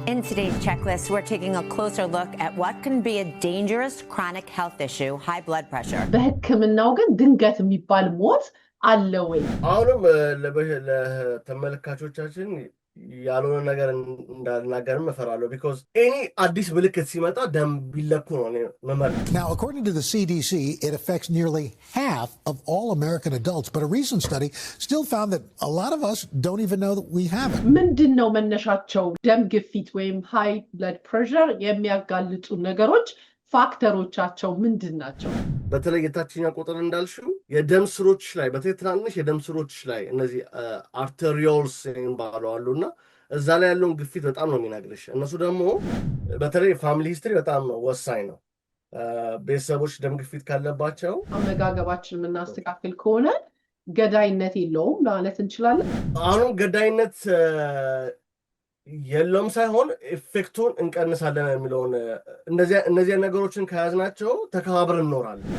In today's checklist, we're taking a closer look at what can be a dangerous chronic health issue, high blood pressure. በሕክምናው ግን ድንገት የሚባል ሞት አለ ወይ? አሁንም ለተመልካቾቻችን ያልሆነ ነገር እንዳልናገርም እፈራለሁ because any አዲስ ምልክት ሲመጣ ደም ቢለኩ ነው መመር Now, according to the CDC, it affects nearly half of all American adults, but a recent study still found that a lot of us don't even know that we have it. ምንድነው መነሻቸው? ደም ግፊት ወይም high blood pressure የሚያጋልጡ ነገሮች ፋክተሮቻቸው ምንድናቸው? በተለይ የታችኛ ቁጥር እንዳልሽው የደም ስሮች ላይ በተለይ ትናንሽ የደም ስሮች ላይ እነዚህ አርተሪዮልስ የሚባሉ አሉና እዛ ላይ ያለውን ግፊት በጣም ነው የሚናግርሽ። እነሱ ደግሞ በተለይ ፋሚሊ ሂስትሪ በጣም ወሳኝ ነው። ቤተሰቦች ደም ግፊት ካለባቸው አመጋገባችን የምናስተካክል ከሆነ ገዳይነት የለውም ማለት እንችላለን። አሁን ገዳይነት የለም ሳይሆን ኢፌክቱን እንቀንሳለን የሚለውን እነዚህ ነገሮችን ከያዝናቸው ተከባብረን እንኖራለን።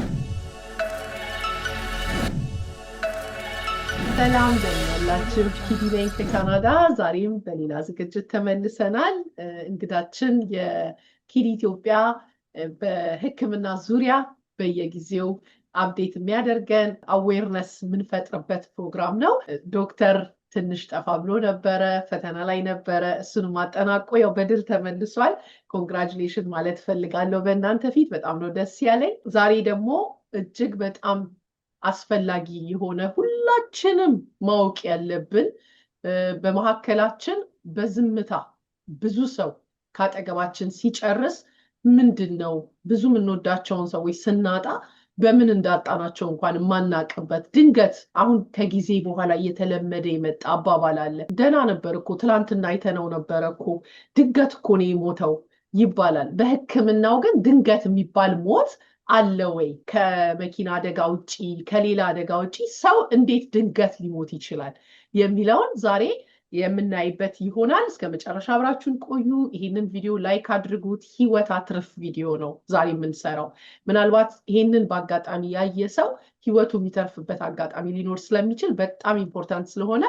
ሰላም እንደምናላችሁ፣ ኪዲ ነኝ ከካናዳ። ዛሬም በሌላ ዝግጅት ተመልሰናል። እንግዳችን የኪዲ ኢትዮጵያ በሕክምና ዙሪያ በየጊዜው አፕዴት የሚያደርገን አዌርነስ የምንፈጥርበት ፕሮግራም ነው። ዶክተር ትንሽ ጠፋ ብሎ ነበረ፣ ፈተና ላይ ነበረ። እሱንም አጠናቆ ያው በድል ተመልሷል። ኮንግራጁሌሽን ማለት ፈልጋለሁ በእናንተ ፊት። በጣም ነው ደስ ያለኝ። ዛሬ ደግሞ እጅግ በጣም አስፈላጊ የሆነ ሁላችንም ማወቅ ያለብን በመካከላችን በዝምታ ብዙ ሰው ካጠገባችን ሲጨርስ ምንድነው ብዙ የምንወዳቸውን ሰዎች ስናጣ በምን እንዳጣናቸው እንኳን የማናቅበት ድንገት አሁን ከጊዜ በኋላ እየተለመደ የመጣ አባባል አለ። ደህና ነበር እኮ ትላንትና አይተነው ነበር እኮ ድንገት እኮ ነው የሞተው ይባላል። በሕክምናው ግን ድንገት የሚባል ሞት አለ ወይ? ከመኪና አደጋ ውጪ ከሌላ አደጋ ውጪ ሰው እንዴት ድንገት ሊሞት ይችላል የሚለውን ዛሬ የምናይበት ይሆናል። እስከ መጨረሻ አብራችሁን ቆዩ። ይሄንን ቪዲዮ ላይክ አድርጉት። ህይወት አትርፍ ቪዲዮ ነው ዛሬ የምንሰራው። ምናልባት ይሄንን በአጋጣሚ ያየ ሰው ህይወቱ የሚተርፍበት አጋጣሚ ሊኖር ስለሚችል በጣም ኢምፖርታንት ስለሆነ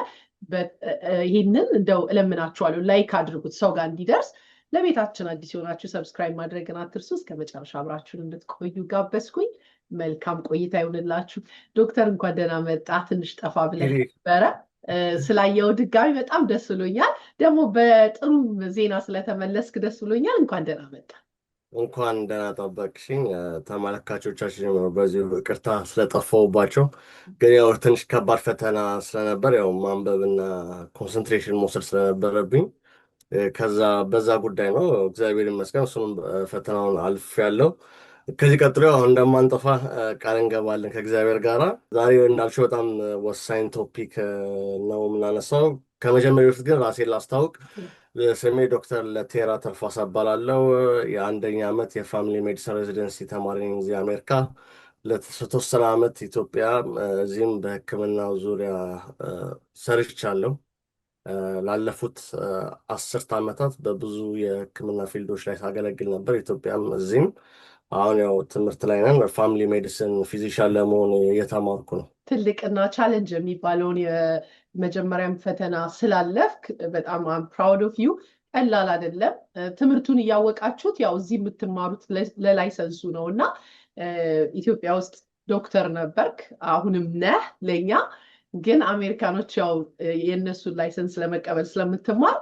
ይሄንን እንደው እለምናችኋለሁ ላይክ አድርጉት ሰው ጋር እንዲደርስ። ለቤታችን አዲስ የሆናችሁ ሰብስክራይብ ማድረግን አትርሱ። እስከ መጨረሻ አብራችሁን እንድትቆዩ ጋበዝኩኝ። መልካም ቆይታ ይሁንላችሁ። ዶክተር እንኳን ደህና መጣ። ትንሽ ጠፋ ብለን ነበረ። ስላየው ድጋሚ በጣም ደስ ብሎኛል። ደግሞ በጥሩ ዜና ስለተመለስክ ደስ ብሎኛል። እንኳን ደህና መጣ። እንኳን ደህና ጠበቅሽኝ። ተመልካቾቻችን በዚሁ ይቅርታ ስለጠፋሁባቸው፣ ግን ያው ትንሽ ከባድ ፈተና ስለነበር ያው ማንበብና ኮንሰንትሬሽን መውሰድ ስለነበረብኝ በዛ ጉዳይ ነው። እግዚአብሔር ይመስገን እሱንም ፈተናውን አልፌያለሁ። ከዚህ ቀጥሎ አሁን እንደማንጠፋ ቃል እንገባለን ከእግዚአብሔር ጋር። ዛሬ እንዳልሽው በጣም ወሳኝ ቶፒክ ነው የምናነሳው። ከመጀመሪያ በፊት ግን ራሴን ላስታውቅ። ስሜ ዶክተር ለቴራ ተርፋሳ እባላለሁ። የአንደኛ ዓመት የፋሚሊ ሜዲሲን ሬዚደንሲ ተማሪ ነኝ እዚህ አሜሪካ። ለተወሰነ ዓመት ኢትዮጵያ እዚህም በሕክምናው ዙሪያ ሰርቻለሁ። ላለፉት 10 ዓመታት በብዙ የሕክምና ፊልዶች ላይ ሳገለግል ነበር፣ ኢትዮጵያም እዚህም። አሁን ያው ትምህርት ላይ ነን። ፋሚሊ ሜዲሲን ፊዚሻን ለመሆን እየተማርኩ ነው። ትልቅና ቻሌንጅ የሚባለውን የመጀመሪያም ፈተና ስላለፍክ በጣም ፕራውድ ኦፍ ዩ። ቀላል አይደለም። ትምህርቱን እያወቃችሁት ያው እዚህ የምትማሩት ለላይሰንሱ ነው እና ኢትዮጵያ ውስጥ ዶክተር ነበርክ፣ አሁንም ነህ ለኛ። ግን አሜሪካኖች ያው የእነሱን ላይሰንስ ለመቀበል ስለምትማር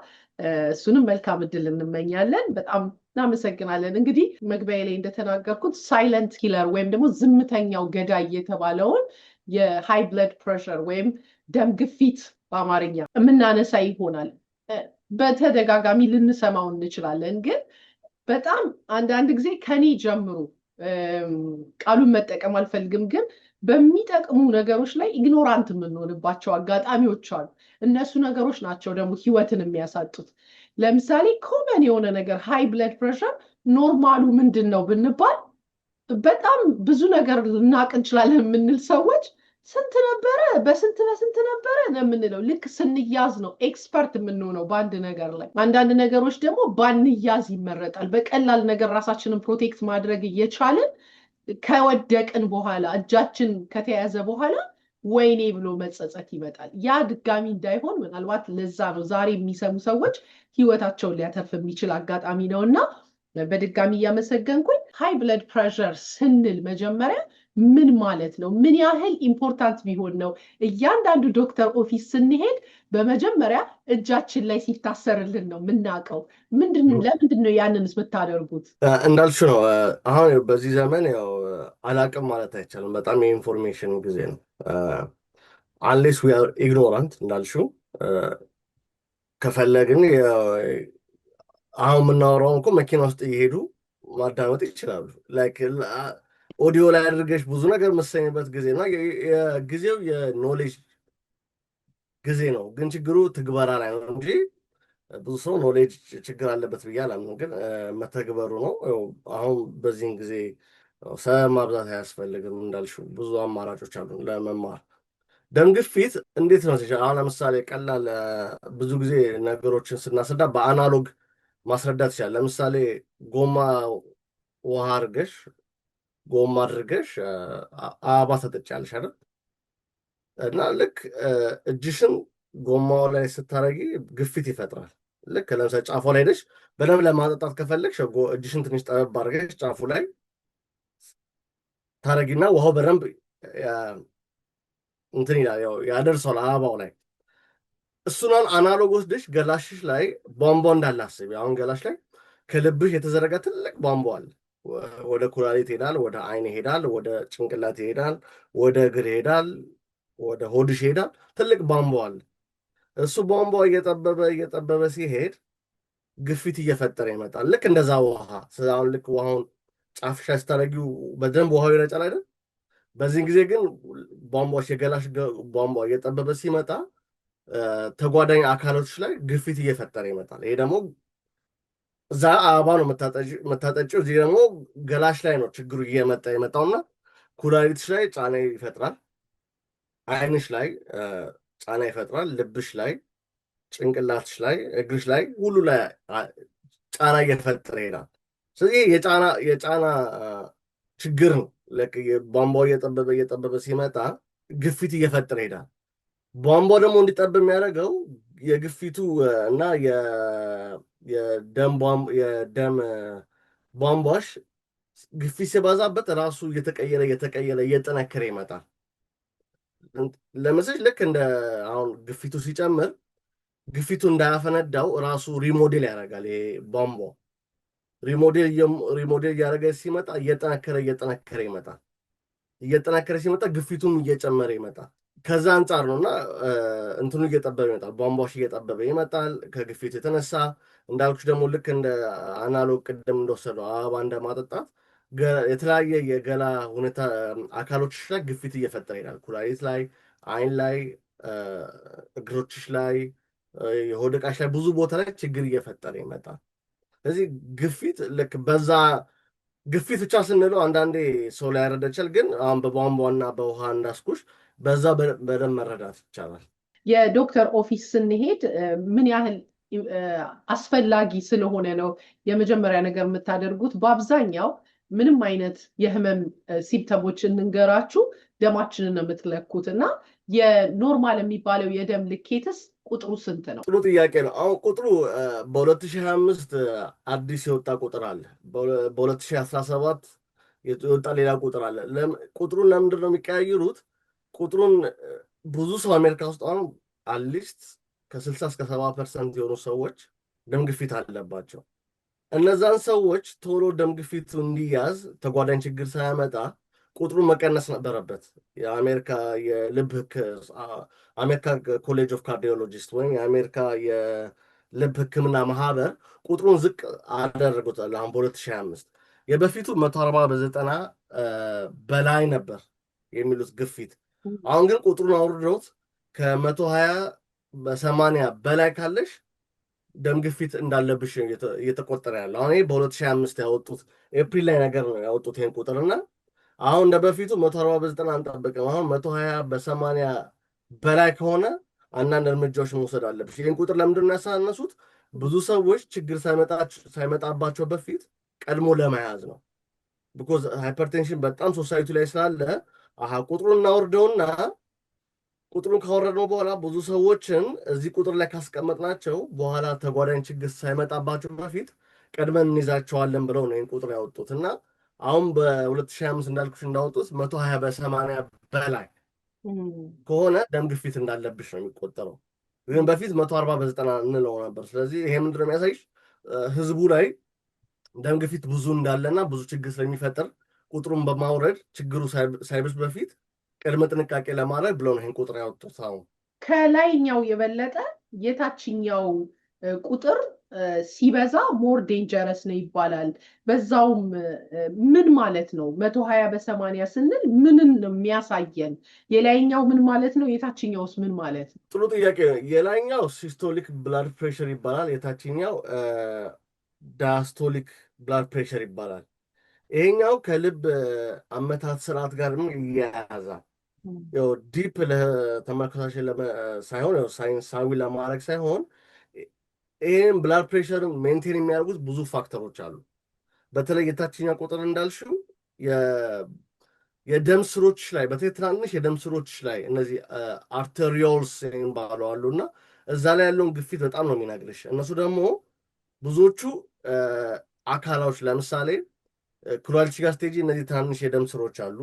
እሱንም መልካም እድል እንመኛለን። በጣም እናመሰግናለን። እንግዲህ መግቢያ ላይ እንደተናገርኩት ሳይለንት ኪለር ወይም ደግሞ ዝምተኛው ገዳይ የተባለውን የሃይ ብለድ ፕሬሸር ወይም ደም ግፊት በአማርኛ የምናነሳ ይሆናል። በተደጋጋሚ ልንሰማው እንችላለን። ግን በጣም አንዳንድ ጊዜ ከኔ ጀምሮ ቃሉን መጠቀም አልፈልግም፣ ግን በሚጠቅሙ ነገሮች ላይ ኢግኖራንት የምንሆንባቸው አጋጣሚዎች አሉ። እነሱ ነገሮች ናቸው ደግሞ ህይወትን የሚያሳጡት። ለምሳሌ ኮመን የሆነ ነገር ሃይ ብለድ ፕሬሸር ኖርማሉ ምንድን ነው ብንባል በጣም ብዙ ነገር ልናቅ እንችላለን የምንል ሰዎች ስንት ነበረ በስንት ነበረ ነው የምንለው። ልክ ስንያዝ ነው ኤክስፐርት የምንሆነው በአንድ ነገር ላይ። አንዳንድ ነገሮች ደግሞ ባንያዝ ይመረጣል። በቀላል ነገር ራሳችንን ፕሮቴክት ማድረግ እየቻልን ከወደቅን በኋላ እጃችን ከተያዘ በኋላ ወይኔ ብሎ መጸጸት ይመጣል። ያ ድጋሚ እንዳይሆን ምናልባት ለዛ ነው ዛሬ የሚሰሙ ሰዎች ህይወታቸውን ሊያተርፍ የሚችል አጋጣሚ ነው እና በድጋሚ እያመሰገንኩኝ ሃይ ብለድ ፕሬሸር ስንል መጀመሪያ ምን ማለት ነው? ምን ያህል ኢምፖርታንት ቢሆን ነው እያንዳንዱ ዶክተር ኦፊስ ስንሄድ በመጀመሪያ እጃችን ላይ ሲታሰርልን ነው የምናውቀው? ለምንድን ነው ያንንስ የምታደርጉት? እንዳልሽ ነው። አሁን በዚህ ዘመን ያው አላቅም ማለት አይቻልም። በጣም የኢንፎርሜሽን ጊዜ ነው። አንሌስ ዊ አር ኢግኖራንት እንዳልሽው ከፈለግን አሁን የምናወራውን እኮ መኪና ውስጥ እየሄዱ ማዳመጥ ይችላሉ። ላይክ ኦዲዮ ላይ አድርገሽ ብዙ ነገር መሰኝበት ጊዜ ነው። ጊዜው የኖሌጅ ጊዜ ነው። ግን ችግሩ ትግበራ ላይ ነው እንጂ ብዙ ሰው ኖሌጅ ችግር አለበት ብዬ አላምንም። ግን መተግበሩ ነው። አሁን በዚህን ጊዜ ሰበብ ማብዛት አያስፈልግም። እንዳልሽው ብዙ አማራጮች አሉ ለመማር። ደም ግፊት እንዴት ነው? አሁን ለምሳሌ ቀላል ብዙ ጊዜ ነገሮችን ስናስረዳ በአናሎግ ማስረዳት ይችላል። ለምሳሌ ጎማ ውሃ አድርገሽ ጎማ አድርገሽ አበባ ሰጥቻለሽ አይደል? እና ልክ እጅሽን ጎማው ላይ ስታረጊ ግፊት ይፈጥራል። ልክ ለምሳሌ ጫፉ ላይ ሄደሽ በደንብ ለማጠጣት ከፈለግሽ እጅሽን ትንሽ ጠበብ አድርገሽ ጫፉ ላይ ታረጊና ውሃው በደንብ እንትን ይላል፣ ያደርሰዋል አበባው ላይ። እሱን አናሎግ ወስደሽ ገላሽሽ ላይ ቧንቧ እንዳለ አስቢ። አሁን ገላሽ ላይ ከልብሽ የተዘረጋ ትልቅ ቧንቧ አለ። ወደ ኩላሊት ይሄዳል፣ ወደ አይን ይሄዳል፣ ወደ ጭንቅላት ይሄዳል፣ ወደ እግር ይሄዳል፣ ወደ ሆድሽ ይሄዳል። ትልቅ ቧንቧ አለ። እሱ ቧንቧ እየጠበበ ሲሄድ ግፊት እየፈጠረ ይመጣል። ልክ እንደዛ ውሃ አሁን ልክ ውሃውን ጫፍሻ ስታረጊው በደንብ ውሃው ይረጫል አይደል? በዚህ ጊዜ ግን ቧንቧሽ የገላሽ ቧንቧ እየጠበበ ሲመጣ ተጓዳኝ አካሎች ላይ ግፊት እየፈጠረ ይመጣል። ይሄ ደግሞ እዛ አበባ ነው የምታጠጪው፣ እዚህ ደግሞ ገላሽ ላይ ነው ችግሩ እየመጣ የመጣውና ኩላሊትሽ ላይ ጫና ይፈጥራል፣ አይንሽ ላይ ጫና ይፈጥራል፣ ልብሽ ላይ፣ ጭንቅላትሽ ላይ፣ እግርሽ ላይ ሁሉ ላይ ጫና እየፈጠረ ይሄዳል። ስለዚህ የጫና ችግር ነው። ቧንቧው እየጠበበ ሲመጣ ግፊት እየፈጠረ ይሄዳል። ቧንቧ ደግሞ እንዲጠብ የሚያደርገው የግፊቱ እና የደም ቧንቧሽ ግፊት ሲበዛበት ራሱ እየተቀየረ እየጠነከረ ይመጣል። ለምሳሌ ልክ እንደ አሁን ግፊቱ ሲጨምር ግፊቱ እንዳያፈነዳው ራሱ ሪሞዴል ያደርጋል። ይሄ ቧንቧ ሪሞዴል እያደረገ ሲመጣ እየጠነከረ ይመጣል። እየጠነከረ ሲመጣ ግፊቱም እየጨመረ ይመጣል። ከዛ አንጻር ነው እና እንትኑ እየጠበበ ይመጣል። ቧንቧሽ እየጠበበ ይመጣል ከግፊቱ የተነሳ። እንዳልኩሽ ደግሞ ልክ እንደ አናሎግ ቅድም እንደወሰደው አበባ እንደማጠጣት የተለያየ የገላ ሁኔታ አካሎችሽ ላይ ግፊት እየፈጠረ ይሄዳል። ኩላሊት ላይ፣ አይን ላይ፣ እግሮችሽ ላይ፣ የሆድ ዕቃሽ ላይ ብዙ ቦታ ላይ ችግር እየፈጠረ ይመጣል። ስለዚህ ግፊት ልክ በዛ ግፊት ብቻ ስንለው አንዳንዴ ሰው ላይ ያረዳ ይችላል። ግን አሁን በቧንቧና በውሃ እንዳስኩሽ በዛ በደንብ መረዳት ይቻላል። የዶክተር ኦፊስ ስንሄድ ምን ያህል አስፈላጊ ስለሆነ ነው የመጀመሪያ ነገር የምታደርጉት? በአብዛኛው ምንም አይነት የህመም ሲምፕተሞች እንንገራችሁ ደማችንን ነው የምትለኩት እና የኖርማል የሚባለው የደም ልኬትስ ቁጥሩ ስንት ነው? ጥሩ ጥያቄ ነው። አሁን ቁጥሩ በ2025 አዲስ የወጣ ቁጥር አለ። በ2017 የወጣ ሌላ ቁጥር አለ። ቁጥሩን ለምንድን ነው የሚቀያየሩት? ቁጥሩን ብዙ ሰው አሜሪካ ውስጥ አሁን አትሊስት ከ60 እስከ 70% የሆኑ ሰዎች ደም ግፊት አለባቸው። እነዛን ሰዎች ቶሎ ደም ግፊቱ እንዲያዝ ተጓዳኝ ችግር ሳያመጣ ቁጥሩን መቀነስ ነበረበት። የአሜሪካ አሜሪካ ኮሌጅ ኦፍ ካርዲዮሎጂስት ወይም የአሜሪካ የልብ ሕክምና ማህበር ቁጥሩን ዝቅ አደረጉታል። አሁን በ2025 የበፊቱ 140/90 በላይ ነበር የሚሉት ግፊት። አሁን ግን ቁጥሩን አውርደውት ከ120/80 በላይ ካለሽ ደም ግፊት እንዳለብሽ እየተቆጠረ ያለ። አሁን ይሄ በ2025 ያወጡት ኤፕሪል ላይ ነገር ነው ያወጡት ይሄን ቁጥርና አሁን እንደ በፊቱ 140/90 አንጠብቅም። አሁን 120/80 በላይ ከሆነ አንዳንድ እርምጃዎች መውሰድ አለብሽ። ይህን ቁጥር ለምንድን ነው ያሳነሱት? ብዙ ሰዎች ችግር ሳይመጣባቸው በፊት ቀድሞ ለመያዝ ነው። ቢኮዝ ሃይፐርቴንሽን በጣም ሶሳይቲ ላይ ስላለ ቁጥሩን እናወርደውና ቁጥሩን ካወረድነው በኋላ ብዙ ሰዎችን እዚህ ቁጥር ላይ ካስቀመጥናቸው በኋላ ተጓዳኝ ችግር ሳይመጣባቸው በፊት ቀድመን እንይዛቸዋለን ብለው ነው ይህን ቁጥር ያወጡት እና አሁን በ2025 እንዳልኩሽ እንዳወጡት 120/80 በላይ ከሆነ ደም ግፊት እንዳለብሽ ነው የሚቆጠረው። ግን በፊት 140/90 እንለው ነበር። ስለዚህ ይሄ ምንድነው የሚያሳይሽ ህዝቡ ላይ ደም ግፊት ብዙ እንዳለና ብዙ ችግር ስለሚፈጥር ቁጥሩን በማውረድ ችግሩ ሳይብስ በፊት ቅድመ ጥንቃቄ ለማድረግ ብለው ነው ይህን ቁጥር ያወጡት። አሁን ከላይኛው የበለጠ የታችኛው ቁጥር ሲበዛ ሞር ዴንጀረስ ነው ይባላል። በዛውም ምን ማለት ነው? 120/80 ስንል ምንን ነው የሚያሳየን? የላይኛው ምን ማለት ነው? የታችኛውስ ምን ማለት ነው? ጥሩ ጥያቄ ነው። የላይኛው ሲስቶሊክ ብላድ ፕሬሽር ይባላል። የታችኛው ዳያስቶሊክ ብላድ ፕሬሽር ይባላል። ይሄኛው ከልብ አመታት ስርዓት ጋርም ይያያዛል። ያው ዲፕ ለተመልካቾች ሳይሆን ያው ሳይንሳዊ ለማድረግ ሳይሆን ይህን ብላድ ፕሬሸርን ሜንቴን የሚያደርጉት ብዙ ፋክተሮች አሉ። በተለይ የታችኛ ቁጥር እንዳልሽው የደም ስሮች ላይ በተለይ ትናንሽ የደም ስሮች ላይ እነዚህ አርተሪዮልስ የሚባሉ አሉ እና እዛ ላይ ያለውን ግፊት በጣም ነው የሚነግርሽ። እነሱ ደግሞ ብዙዎቹ አካላዎች ለምሳሌ ኩላሊትሽ ጋር ስትሄጂ እነዚህ ትናንሽ የደም ስሮች አሉ።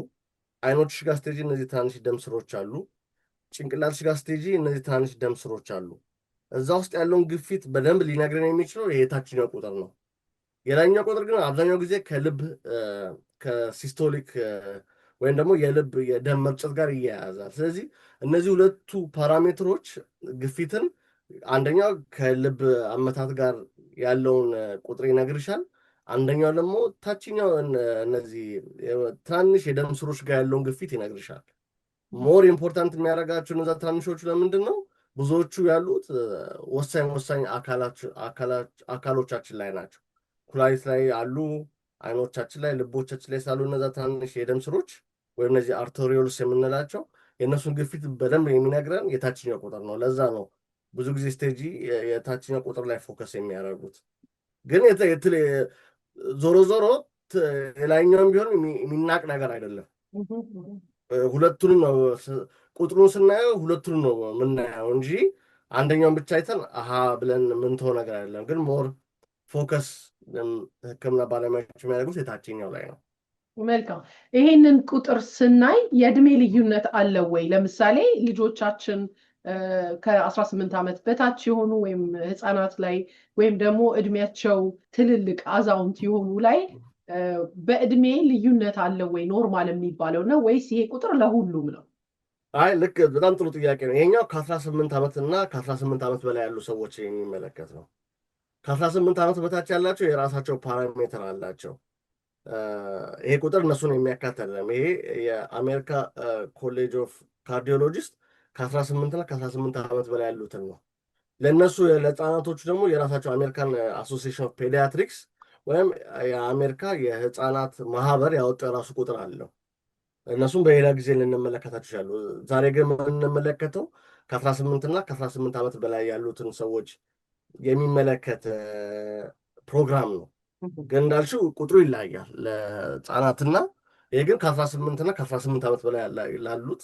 አይኖችሽ ጋር ስትሄጂ እነዚህ ትናንሽ ደም ስሮች አሉ። ጭንቅላትሽ ጋር ስትሄጂ እነዚህ ትናንሽ ደም ስሮች አሉ። እዛ ውስጥ ያለውን ግፊት በደንብ ሊነግረን የሚችለው የታችኛው ቁጥር ነው። የላይኛው ቁጥር ግን አብዛኛው ጊዜ ከልብ ከሲስቶሊክ ወይም ደግሞ የልብ የደም መርጨት ጋር ይያያዛል። ስለዚህ እነዚህ ሁለቱ ፓራሜትሮች ግፊትን አንደኛው ከልብ አመታት ጋር ያለውን ቁጥር ይነግርሻል። አንደኛው ደግሞ ታችኛው እነዚህ ትናንሽ የደም ስሮች ጋር ያለውን ግፊት ይነግርሻል። ሞር ኢምፖርታንት የሚያደርጋቸው እነዛ ትናንሾቹ ለምንድን ነው? ብዙዎቹ ያሉት ወሳኝ አካሎቻችን ላይ ናቸው። ኩላሊት ላይ አሉ፣ አይኖቻችን ላይ፣ ልቦቻችን ላይ ሳሉ እነዛ ትናንሽ የደም ስሮች ወይም እነዚህ አርተሪዮልስ የምንላቸው የእነሱን ግፊት በደንብ የሚነግረን የታችኛው ቁጥር ነው። ለዛ ነው ብዙ ጊዜ ስቴጂ የታችኛው ቁጥር ላይ ፎከስ የሚያደርጉት። ግን ዞሮ ዞሮ የላይኛውም ቢሆን የሚናቅ ነገር አይደለም። ሁለቱንም ነው ቁጥሩን ስናየው ሁለቱንም ነው የምናየው እንጂ አንደኛውን ብቻ አይተን አሃ ብለን ምንተው ነገር አይደለም። ግን ሞር ፎከስ ሕክምና ባለሙያዎች የሚያደርጉት የታችኛው ላይ ነው። መልካም። ይሄንን ቁጥር ስናይ የእድሜ ልዩነት አለው ወይ? ለምሳሌ ልጆቻችን ከ18 ዓመት በታች የሆኑ ወይም ህፃናት ላይ ወይም ደግሞ እድሜያቸው ትልልቅ አዛውንት የሆኑ ላይ በእድሜ ልዩነት አለው ወይ? ኖርማል የሚባለው ነው ወይስ ይሄ ቁጥር ለሁሉም ነው? አይ ልክ፣ በጣም ጥሩ ጥያቄ ነው። ይሄኛው ከ18 ዓመት እና ከ18 ዓመት በላይ ያሉ ሰዎች የሚመለከት ነው። ከ18 ዓመት በታች ያላቸው የራሳቸው ፓራሜትር አላቸው። ይሄ ቁጥር እነሱን የሚያካትት አይደለም። ይሄ የአሜሪካ ኮሌጅ ኦፍ ካርዲዮሎጂስት ከ18 እና ከ18 ዓመት በላይ ያሉትን ነው። ለእነሱ ለህፃናቶቹ ደግሞ የራሳቸው አሜሪካን አሶሲዬሽን ኦፍ ፔዲያትሪክስ ወይም የአሜሪካ የህፃናት ማህበር ያወጣው የራሱ ቁጥር አለው። እነሱም በሌላ ጊዜ ልንመለከታቸው ይችላሉ። ዛሬ ግን የምንመለከተው ከ18 እና ከ18 ዓመት በላይ ያሉትን ሰዎች የሚመለከት ፕሮግራም ነው። ግን እንዳልሽው ቁጥሩ ይለያያል ለህፃናትና ይሄ ግን ከ18 እና ከ18 ዓመት በላይ ላሉት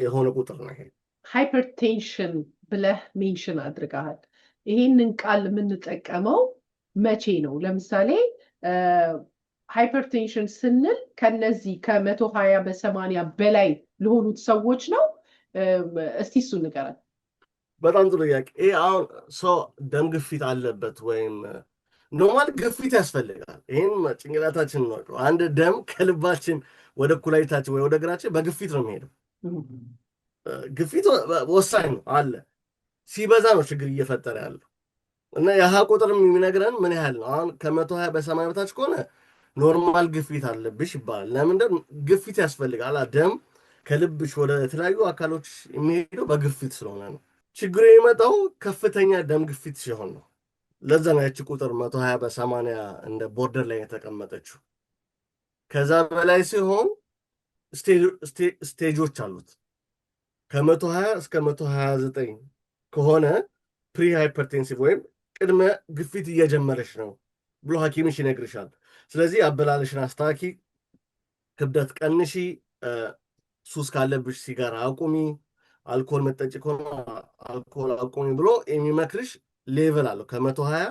የሆነ ቁጥር ነው። ይሄ ሃይፐርቴንሽን ብለህ ሜንሽን አድርገሃል። ይሄንን ቃል የምንጠቀመው መቼ ነው? ለምሳሌ ሃይፐርቴንሽን ስንል ከነዚህ ከ120/80 በላይ ለሆኑት ሰዎች ነው። እስቲ እሱ ንገረን። በጣም ጥሩ ጥያቄ። ይሄ አሁን ሰው ደም ግፊት አለበት ወይም ኖርማል ግፊት ያስፈልጋል። ይህን ጭንቅላታችን ነው። አንድ ደም ከልባችን ወደ ኩላሊታችን ወይ ወደ እግራችን በግፊት ነው የሚሄደው። ግፊት ወሳኝ ነው አለ። ሲበዛ ነው ችግር እየፈጠረ ያለው እና ያህ ቁጥር የሚነግረን ምን ያህል ነው። አሁን ከ120/80 በታች ከሆነ ኖርማል ግፊት አለብሽ ይባላል። ለምንድን ግፊት ያስፈልጋል? ደም ከልብሽ ወደ የተለያዩ አካሎች የሚሄደው በግፊት ስለሆነ ነው። ችግሩ የሚመጣው ከፍተኛ ደም ግፊት ሲሆን ነው። ለዛ ነው ያቺ ቁጥር 120/80 እንደ ቦርደር ላይ የተቀመጠችው። ከዛ በላይ ሲሆን ስቴጆች አሉት። ከ120 እስከ 129 ከሆነ ፕሪ ሃይፐርቴንሲቭ ወይም ቅድመ ግፊት እየጀመረች ነው ብሎ ሐኪምሽ ይነግርሻል። ስለዚህ አበላለሽን አስታኪ፣ ክብደት ቀንሺ፣ ሱስ ካለብሽ ሲጋራ አቁሚ፣ አልኮል መጠጪ ከሆነ አልኮል አቁሚ ብሎ የሚመክርሽ ሌቭል አለው ከ120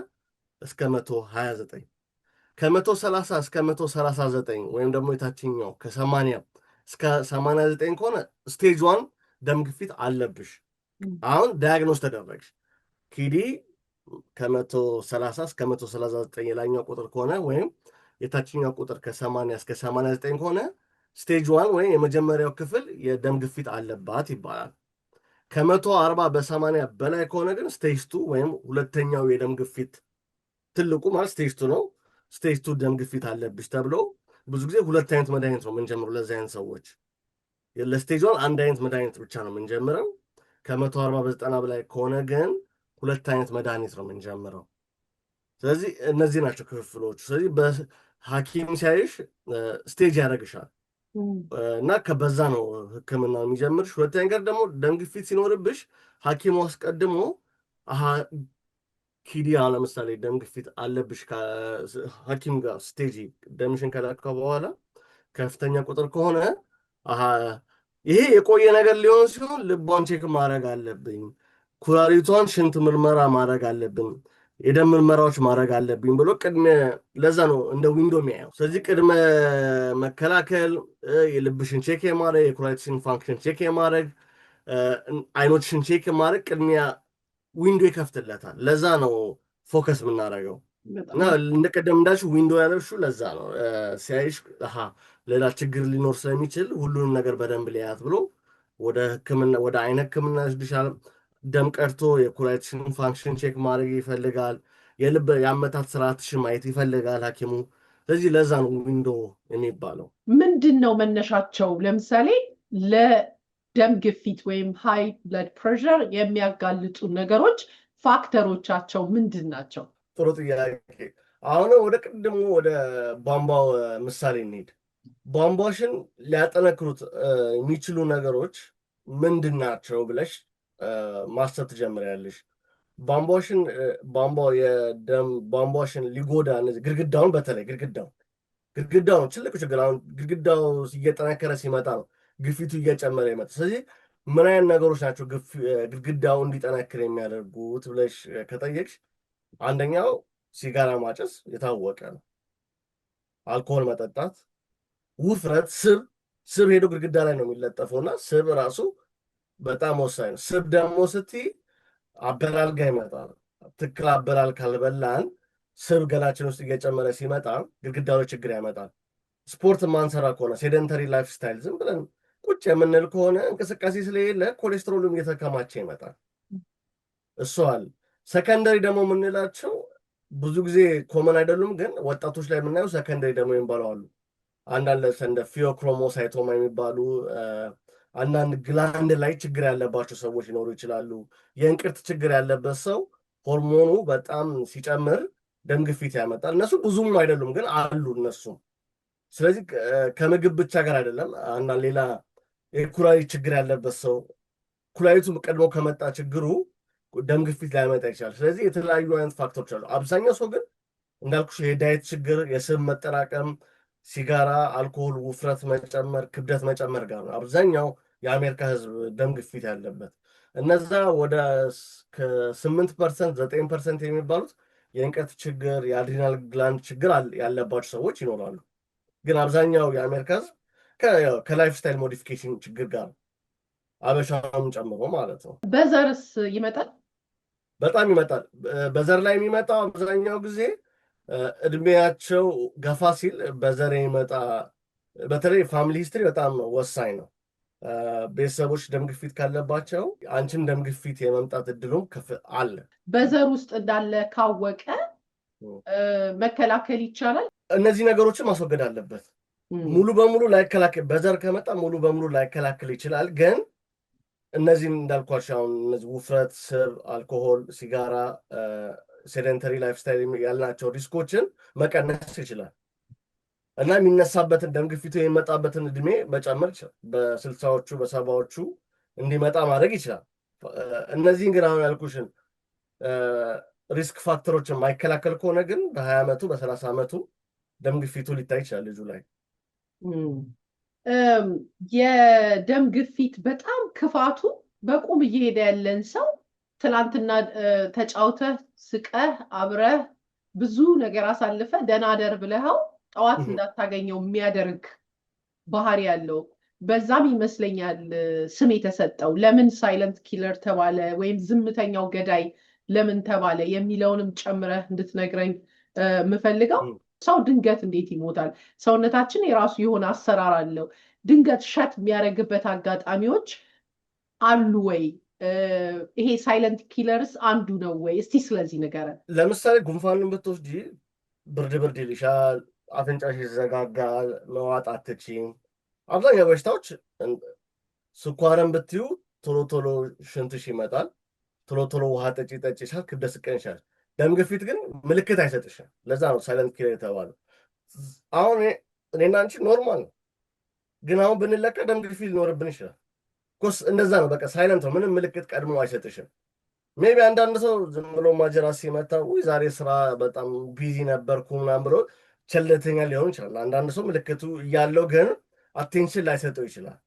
እስከ 129 ከ130 እስከ 139 ወይም ደግሞ የታችኛው ከ80 እስከ 89 ከሆነ ስቴጅ 1 ደም ግፊት አለብሽ። አሁን ዳያግኖስ ተደረግሽ። ኪዲ ከ130 እስከ 139 የላኛው ቁጥር ከሆነ ወይም የታችኛው ቁጥር ከ80 እስከ 89 ከሆነ ስቴጅ 1 ወይም የመጀመሪያው ክፍል የደም ግፊት አለባት ይባላል። ከ140 በ80 በላይ ከሆነ ግን ስቴጅ 2 ወይም ሁለተኛው የደም ግፊት ትልቁ ማለት ስቴጅ 2 ነው። ስቴጅ 2 ደም ግፊት አለብሽ ተብሎ ብዙ ጊዜ ሁለት አይነት መድኃኒት ነው የምንጀምረው ለዚህ አይነት ሰዎች። ለስቴጅ 1 አንድ አይነት መድኃኒት ብቻ ነው የምንጀምረው። ከ140 በ90 በላይ ከሆነ ግን ሁለት አይነት መድኃኒት ነው የምንጀምረው። ስለዚህ እነዚህ ናቸው ክፍፍሎቹ። ስለዚህ በሐኪም ሲያይሽ ስቴጅ ያደርግሻል እና ከበዛ ነው ሕክምና የሚጀምርሽ። ሁለተኛ ነገር ደግሞ ደም ግፊት ሲኖርብሽ ሐኪሙ አስቀድሞ ኪዲ ለምሳሌ ደም ግፊት አለብሽ ሐኪም ጋር ስቴጅ ደምሽን ከላካ በኋላ ከፍተኛ ቁጥር ከሆነ ይሄ የቆየ ነገር ሊሆን ሲሆን ልቧን ቼክ ማድረግ አለብኝ፣ ኩላሊቷን ሽንት ምርመራ ማድረግ አለብን፣ የደም ምርመራዎች ማድረግ አለብኝ ብሎ ቅድመ ለዛ ነው እንደ ዊንዶ የሚያየው። ስለዚህ ቅድመ መከላከል የልብሽን ቼክ የማድረግ የኩላሊትሽን ፋንክሽን ቼክ የማድረግ አይኖችሽን ቼክ የማድረግ ቅድሚያ ዊንዶ ይከፍትለታል። ለዛ ነው ፎከስ የምናደርገው እና እንደቀደም እንዳልሽ ዊንዶ ያለሹ ለዛ ነው ሲያይሽ ሌላ ችግር ሊኖር ስለሚችል ሁሉንም ነገር በደንብ ሊያያት ብሎ ወደ ሕክምና ወደ አይን ሕክምና ይወስድሻል። ደም ቀርቶ የኩላሊትሽን ፋንክሽን ቼክ ማድረግ ይፈልጋል። የልብ የአመታት ስርዓትሽን ማየት ይፈልጋል ሐኪሙ። ስለዚህ ለዛ ነው ዊንዶ የሚባለው። ምንድን ነው መነሻቸው? ለምሳሌ ለደም ግፊት ወይም ሃይ ብለድ ፕሬሸር የሚያጋልጡ ነገሮች ፋክተሮቻቸው ምንድን ናቸው? ጥሩ ጥያቄ። አሁን ወደ ቅድሙ ወደ ቧንቧው ምሳሌ እንሂድ። ቧንቧሽን ሊያጠነክሩት የሚችሉ ነገሮች ምንድን ናቸው ብለሽ ማሰብ ትጀምሪያለሽ። ቧንቧሽን ሊጎዳ እነዚህ ግድግዳውን በተለይ ግድግዳው ትልቁ ችግር። አሁን ግድግዳው እየጠነከረ ሲመጣ ነው ግፊቱ እየጨመረ ይመጣ። ስለዚህ ምን አይነት ነገሮች ናቸው ግድግዳው እንዲጠነክር የሚያደርጉት ብለሽ ከጠየቅሽ አንደኛው ሲጋራ ማጨስ የታወቀ ነው። አልኮሆል መጠጣት፣ ውፍረት፣ ስብ ሄዶ ግድግዳ ላይ ነው የሚለጠፈው እና ስብ ራሱ በጣም ወሳኝ ነው። ስብ ደግሞ ስትይ አበላል ጋር ይመጣል። ትክክል አበላል ካልበላን ስብ ገላችን ውስጥ እየጨመረ ሲመጣ ግድግዳ ላይ ችግር ያመጣል። ስፖርት ማንሰራ ከሆነ ሴደንተሪ ላይፍ ስታይል ዝም ብለን ቁጭ የምንል ከሆነ እንቅስቃሴ ስለሌለ ኮሌስትሮልም እየተከማቸ ይመጣል። እሱ አለ። ሰከንደሪ ደግሞ የምንላቸው ብዙ ጊዜ ኮመን አይደሉም፣ ግን ወጣቶች ላይ የምናየው ሰከንደሪ ደግሞ የሚባሉ አሉ። አንዳንድ እንደ ፊዮክሮሞሳይቶማ የሚባሉ አንዳንድ ግላንድ ላይ ችግር ያለባቸው ሰዎች ሊኖሩ ይችላሉ። የእንቅርት ችግር ያለበት ሰው ሆርሞኑ በጣም ሲጨምር ደም ግፊት ያመጣል። እነሱ ብዙም አይደሉም፣ ግን አሉ እነሱም። ስለዚህ ከምግብ ብቻ ጋር አይደለም። አንዳንድ ሌላ የኩላሊት ችግር ያለበት ሰው ኩላሊቱ ቀድሞ ከመጣ ችግሩ ደም ግፊት ሊያመጣ ይችላል። ስለዚህ የተለያዩ አይነት ፋክተሮች አሉ። አብዛኛው ሰው ግን እንዳልኩሽ የዳይት ችግር፣ የስብ መጠራቀም፣ ሲጋራ፣ አልኮሆል፣ ውፍረት መጨመር፣ ክብደት መጨመር ጋር ነው አብዛኛው የአሜሪካ ሕዝብ ደም ግፊት ያለበት። እነዛ ወደ ከ8% 9% የሚባሉት የእንቅርት ችግር፣ የአድሪናል ግላንድ ችግር ያለባቸው ሰዎች ይኖራሉ። ግን አብዛኛው የአሜሪካ ሕዝብ ከላይፍ ስታይል ሞዲፊኬሽን ችግር ጋር አበሻም ጨምሮ ማለት ነው። በዘርስ ይመጣል? በጣም ይመጣል። በዘር ላይ የሚመጣው አብዛኛው ጊዜ እድሜያቸው ገፋ ሲል በዘር የሚመጣ በተለይ ፋሚሊ ሂስትሪ በጣም ወሳኝ ነው። ቤተሰቦች ደም ግፊት ካለባቸው አንቺን ደም ግፊት የመምጣት እድሉም ከፍ አለ። በዘር ውስጥ እንዳለ ካወቀ መከላከል ይቻላል። እነዚህ ነገሮችን ማስወገድ አለበት። ሙሉ በሙሉ ላይከላከል በዘር ከመጣ ሙሉ በሙሉ ላይከላከል ይችላል። ግን እነዚህም እንዳልኳቸው አሁን እነዚህ ውፍረት፣ ስብ፣ አልኮሆል፣ ሲጋራ፣ ሴደንተሪ ላይፍ ስታይል ያልናቸው ሪስኮችን መቀነስ ይችላል እና የሚነሳበትን ደም ግፊቱ የሚመጣበትን እድሜ መጨመር ይችላል። በ60ዎቹ በ70ዎቹ እንዲመጣ ማድረግ ይችላል። እነዚህን ግን አሁን ያልኩሽን ሪስክ ፋክተሮችን ማይከላከል ከሆነ ግን በ20 ዓመቱ በ30 ዓመቱ ደም ግፊቱ ሊታይ ይችላል ልጁ ላይ። የደም ግፊት በጣም ክፋቱ በቁም እየሄደ ያለን ሰው ትላንትና ተጫውተህ ስቀህ አብረህ ብዙ ነገር አሳልፈ ደህና አደር ብለኸው ጠዋት እንዳታገኘው የሚያደርግ ባህሪ ያለው በዛም ይመስለኛል ስም የተሰጠው። ለምን ሳይለንት ኪለር ተባለ ወይም ዝምተኛው ገዳይ ለምን ተባለ የሚለውንም ጨምረህ እንድትነግረኝ የምፈልገው። ሰው ድንገት እንዴት ይሞታል? ሰውነታችን የራሱ የሆነ አሰራር አለው። ድንገት ሸት የሚያደርግበት አጋጣሚዎች አሉ ወይ? ይሄ ሳይለንት ኪለርስ አንዱ ነው ወይ? እስቲ ስለዚህ ንገረን። ለምሳሌ ጉንፋንን ብትወስጂ ብርድ ብርድ ይልሻል፣ አፍንጫሽ ይዘጋጋል፣ መዋጥ አትችይም። አብዛኛው በሽታዎች ስኳርን ብትዩ ቶሎ ቶሎ ሽንትሽ ይመጣል፣ ቶሎ ቶሎ ውሃ ጠጪ ጠጪ ይሻል፣ ክብደት ስቀንሻል። ደም ግፊት ግን ምልክት አይሰጥሽም። ለዛ ነው ሳይለንት ኪለር የተባለው። አሁን እኔና አንቺ ኖርማል ነው፣ ግን አሁን ብንለካ ደም ግፊት ሊኖርብን ይችላል። ኮስ እንደዛ ነው። በቃ ሳይለንት ነው፣ ምንም ምልክት ቀድሞ አይሰጥሽም። ሜቢ አንዳንድ ሰው ዝም ብሎ ማጀራት ሲመታ ውይ ዛሬ ስራ በጣም ቢዚ ነበርኩ ምናምን ብሎ ቸልተኛ ሊሆን ይችላል። አንዳንድ ሰው ምልክቱ እያለው ግን አቴንሽን ላይሰጠው ይችላል።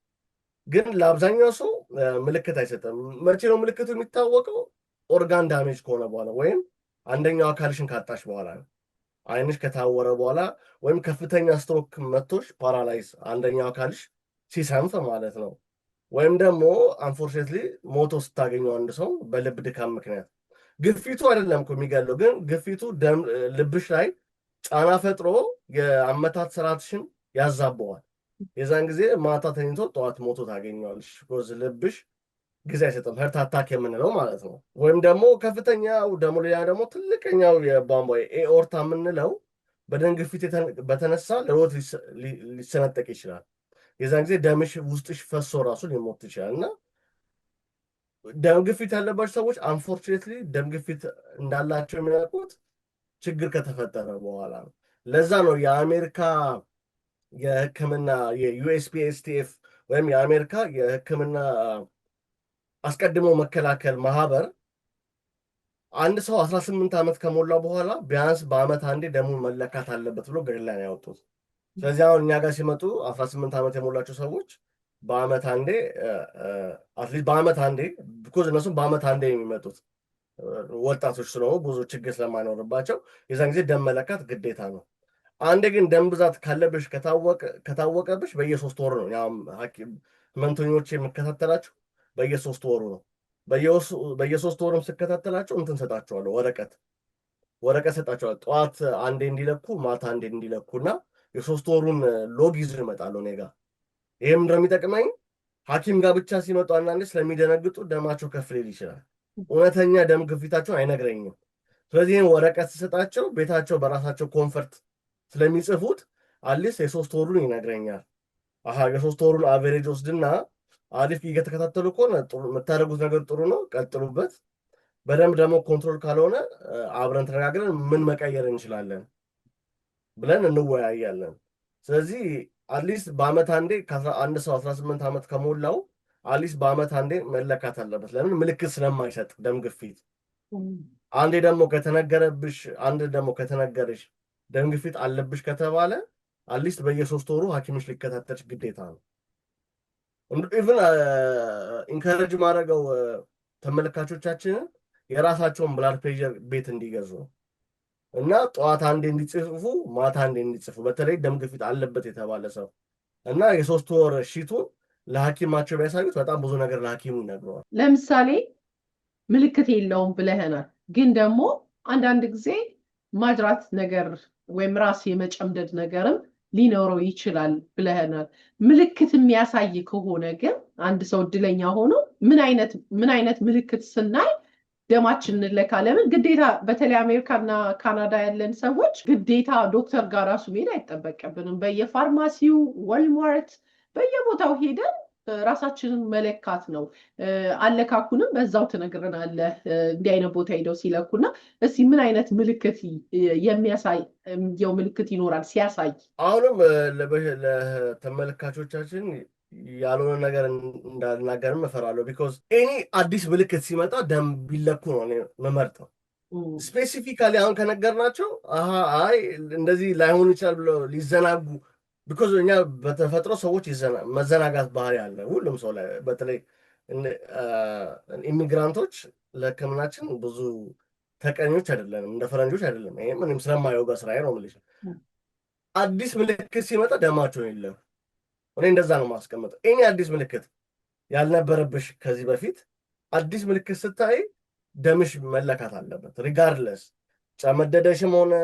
ግን ለአብዛኛው ሰው ምልክት አይሰጥም። መቼ ነው ምልክቱ የሚታወቀው? ኦርጋን ዳሜጅ ከሆነ በኋላ ወይም አንደኛው አካልሽን ካጣሽ በኋላ ነው። አይንሽ ከታወረ በኋላ ወይም ከፍተኛ ስትሮክ መቶሽ ፓራላይዝ አንደኛው አካልሽ ሲሰንፍ ማለት ነው። ወይም ደግሞ አንፎርቹኔትሊ ሞቶ ስታገኘው አንድ ሰው በልብ ድካም ምክንያት። ግፊቱ አይደለም እኮ የሚገለው፣ ግን ግፊቱ ልብሽ ላይ ጫና ፈጥሮ የአመታት ስርዓትሽን ያዛበዋል። የዛን ጊዜ ማታ ተኝቶ ጠዋት ሞቶ ታገኘዋለሽ። ቢኮዝ ልብሽ ጊዜ አይሰጥም፣ ሀርት አታክ የምንለው ማለት ነው። ወይም ደግሞ ከፍተኛው ደግሞ ሌላ ደግሞ ትልቀኛው የቧንቧ ኤኦርታ የምንለው በደም ግፊት በተነሳ ለህይወት ሊሰነጠቅ ይችላል። የዛን ጊዜ ደምሽ ውስጥሽ ፈሶ ራሱ ሊሞት ይችላል። እና ደም ግፊት ያለባቸው ሰዎች አንፎርቹኔትሊ ደም ግፊት እንዳላቸው የሚያውቁት ችግር ከተፈጠረ በኋላ ነው። ለዛ ነው የአሜሪካ የህክምና የዩኤስፒኤስቲኤፍ ወይም የአሜሪካ የህክምና አስቀድሞ መከላከል ማህበር አንድ ሰው 18 ዓመት ከሞላው በኋላ ቢያንስ በአመት አንዴ ደሙን መለካት አለበት ብሎ ገድላን ያወጡት። ስለዚህ አሁን እኛ ጋር ሲመጡ 18 ዓመት የሞላቸው ሰዎች በአመት አንዴ አትሊስት በአመት አንዴ ቢኮዝ እነሱም በአመት አንዴ የሚመጡት ወጣቶች ስለሆኑ ብዙ ችግር ስለማይኖርባቸው የዛን ጊዜ ደም መለካት ግዴታ ነው። አንዴ ግን ደም ብዛት ካለብሽ ከታወቀብሽ በየ3 ወሩ ነው። ያው ህመምተኞች የምከታተላቸው በየ3 ወሩ ነው። በየ3 ወሩም ስከታተላቸው እንትን ሰጣቸዋለሁ፣ ወረቀት ሰጣቸዋለሁ። ጠዋት አንዴ እንዲለኩ ማታ አንዴ እንዲለኩና የ3 ወሩን ሎግ ይዞ ይመጣሉ እኔ ጋር። ይሄም እንደሚጠቅመኝ ሐኪም ጋር ብቻ ሲመጡ አንዳንዴ ስለሚደነግጡ ደማቸው ከፍ ሊል ይችላል። እውነተኛ ደም ግፊታቸውን አይነግረኝም። ስለዚህ ይህን ወረቀት ስሰጣቸው ቤታቸው በራሳቸው ኮንፈርት ስለሚጽፉት አትሊስት የ3 ወሩን ይነግረኛል። የ3 ወሩን አቨሬጅ ወስድና አሪፍ እየተከታተሉ ከሆነ የምታደርጉት ነገር ጥሩ ነው፣ ቀጥሉበት። በደንብ ደግሞ ኮንትሮል ካልሆነ አብረን ተነጋግረን ምን መቀየር እንችላለን ብለን እንወያያለን። ስለዚህ አትሊስት በአመት አንዴ አንድ ሰው 18 ዓመት ከሞላው አትሊስት በአመት አንዴ መለካት አለበት። ለምን? ምልክት ስለማይሰጥ ደም ግፊት። አንዴ ደግሞ ከተነገረሽ ደም ግፊት አለብሽ ከተባለ አትሊስት በየ3 ወሩ ሐኪምሽ ሊከታተልሽ ግዴታ ነው። ኢቭን ኢንከረጅ ማድረገው ተመልካቾቻችንን የራሳቸውን ብላድ ፕሬሸር ቤት እንዲገዙ እና ጠዋት አንዴ እንዲጽፉ ማታ አንዴ እንዲጽፉ፣ በተለይ ደም ግፊት አለበት የተባለ ሰው እና የ3 ወር ሺቱን ለሐኪማቸው ቢያሳዩት በጣም ብዙ ነገር ለሐኪሙ ይነግረዋል። ለምሳሌ ምልክት የለውም ብለህናል፣ ግን ደግሞ አንዳንድ ጊዜ ማጅራት ነገር ወይም ራስ የመጨምደድ ነገርም ሊኖረው ይችላል ብለህናል። ምልክት የሚያሳይ ከሆነ ግን አንድ ሰው እድለኛ ሆኖ ምን አይነት ምልክት ስናይ ደማችን እንለካ? ለምን ግዴታ በተለይ አሜሪካና ካናዳ ያለን ሰዎች ግዴታ ዶክተር ጋር ራሱ መሄድ አይጠበቅብንም። በየፋርማሲው ወልማርት፣ በየቦታው ሄደን ራሳችንን መለካት ነው። አለካኩንም በዛው ትነግረናለህ እንዲህ አይነት ቦታ ሄደው ሲለኩና። እስቲ ምን አይነት ምልክት የሚያሳየው ምልክት ይኖራል ሲያሳይ? አሁንም ለተመልካቾቻችን ያልሆነ ነገር እንዳልናገርም እፈራለሁ። ቢኮዝ ኤኒ አዲስ ምልክት ሲመጣ ደም ቢለኩ ነው መመርጠው። ስፔሲፊካሊ አሁን ከነገርናቸው አይ እንደዚህ ላይሆን ይችላል ብለው ሊዘናጉ። ቢኮዝ እኛ በተፈጥሮ ሰዎች መዘናጋት ባህሪ አለ ሁሉም ሰው ላይ። በተለይ ኢሚግራንቶች ለሕክምናችን ብዙ ተቀኞች አይደለንም፣ እንደ ፈረንጆች አይደለም። ይሄ ምንም ስለማየው በስራዬ ነው የምልሽ። አዲስ ምልክት ሲመጣ ደማቸውን የለም። እኔ እንደዛ ነው የማስቀምጠው። እኔ አዲስ ምልክት ያልነበረብሽ ከዚህ በፊት አዲስ ምልክት ስታይ ደምሽ መለካት አለበት። ሪጋርድለስ ጨመደደሽም ሆነ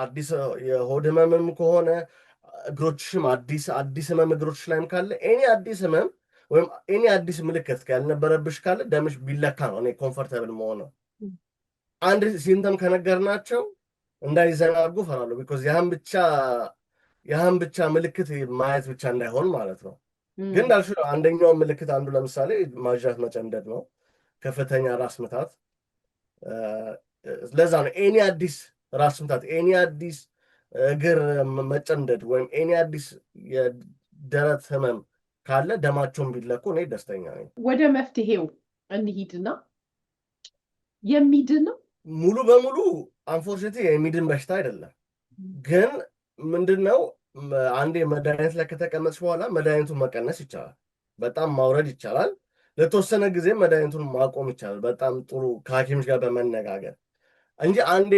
አዲስ የሆድ ህመምም ከሆነ እግሮችሽም አዲስ ህመም እግሮችሽ ላይም ካለ እኔ አዲስ ህመም ወይም እኔ አዲስ ምልክት ያልነበረብሽ ካለ ደምሽ ቢለካ ነው እኔ ኮምፈርተብል መሆነው። አንድ ሲምተም ከነገርናቸው እንዳይዘናጉ ፈራለሁ። ቢኮዝ ያህን ብቻ ምልክት ማየት ብቻ እንዳይሆን ማለት ነው። ግን እንዳልሽው አንደኛው ምልክት አንዱ ለምሳሌ ማዣት መጨንደድ ነው፣ ከፍተኛ ራስ ምታት። ለዛ ነው ኤኒ አዲስ ራስ ምታት፣ ኤኒ አዲስ እግር መጨንደድ ወይም ኤኒ አዲስ የደረት ህመም ካለ ደማቸውን ቢለኩ እኔ ደስተኛ ነኝ። ወደ መፍትሄው እንሂድና የሚድን ነው ሙሉ በሙሉ አንፎርቹኔትሊ የሚድን በሽታ አይደለም። ግን ምንድነው አንዴ መድኃኒት ላይ ከተቀመጥሽ በኋላ መድኃኒቱን መቀነስ ይቻላል፣ በጣም ማውረድ ይቻላል። ለተወሰነ ጊዜ መድኃኒቱን ማቆም ይቻላል፣ በጣም ጥሩ ከሐኪምሽ ጋር በመነጋገር እንጂ አንዴ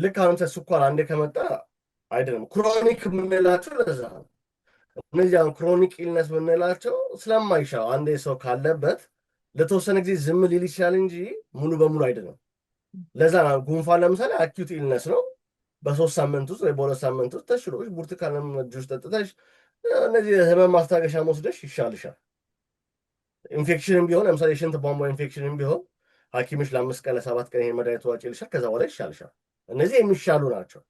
ልክ አሁን ስኳር አንዴ ከመጣ አይደለም። ክሮኒክ የምንላቸው ለዛ ነው። እነዚህ አሁን ክሮኒክ ኢልነስ የምንላቸው ስለማይሻው አንዴ ሰው ካለበት ለተወሰነ ጊዜ ዝም ሊል ይችላል እንጂ ሙሉ በሙሉ አይደለም። ለዛ ነው ጉንፋን ለምሳሌ አኪዩት ኢልነስ ነው። በ3 ሳምንት ውስጥ ወይ በ2 ሳምንት ውስጥ ተሽሎሽ ብርቱካንም ጁስ ጠጥተሽ እነዚህ ህመም ማስታገሻ መውሰደሽ ይሻልሻል። ኢንፌክሽንም ቢሆን ለምሳሌ የሽንት ቧንቧ ኢንፌክሽንም ቢሆን ሐኪምሽ ለ5 ቀን ለ7 ቀን ይሄን መድኃኒት ዋጭ ይልሻል። ከዛ በኋላ ይሻልሻል። እነዚህ የሚሻሉ ናቸው።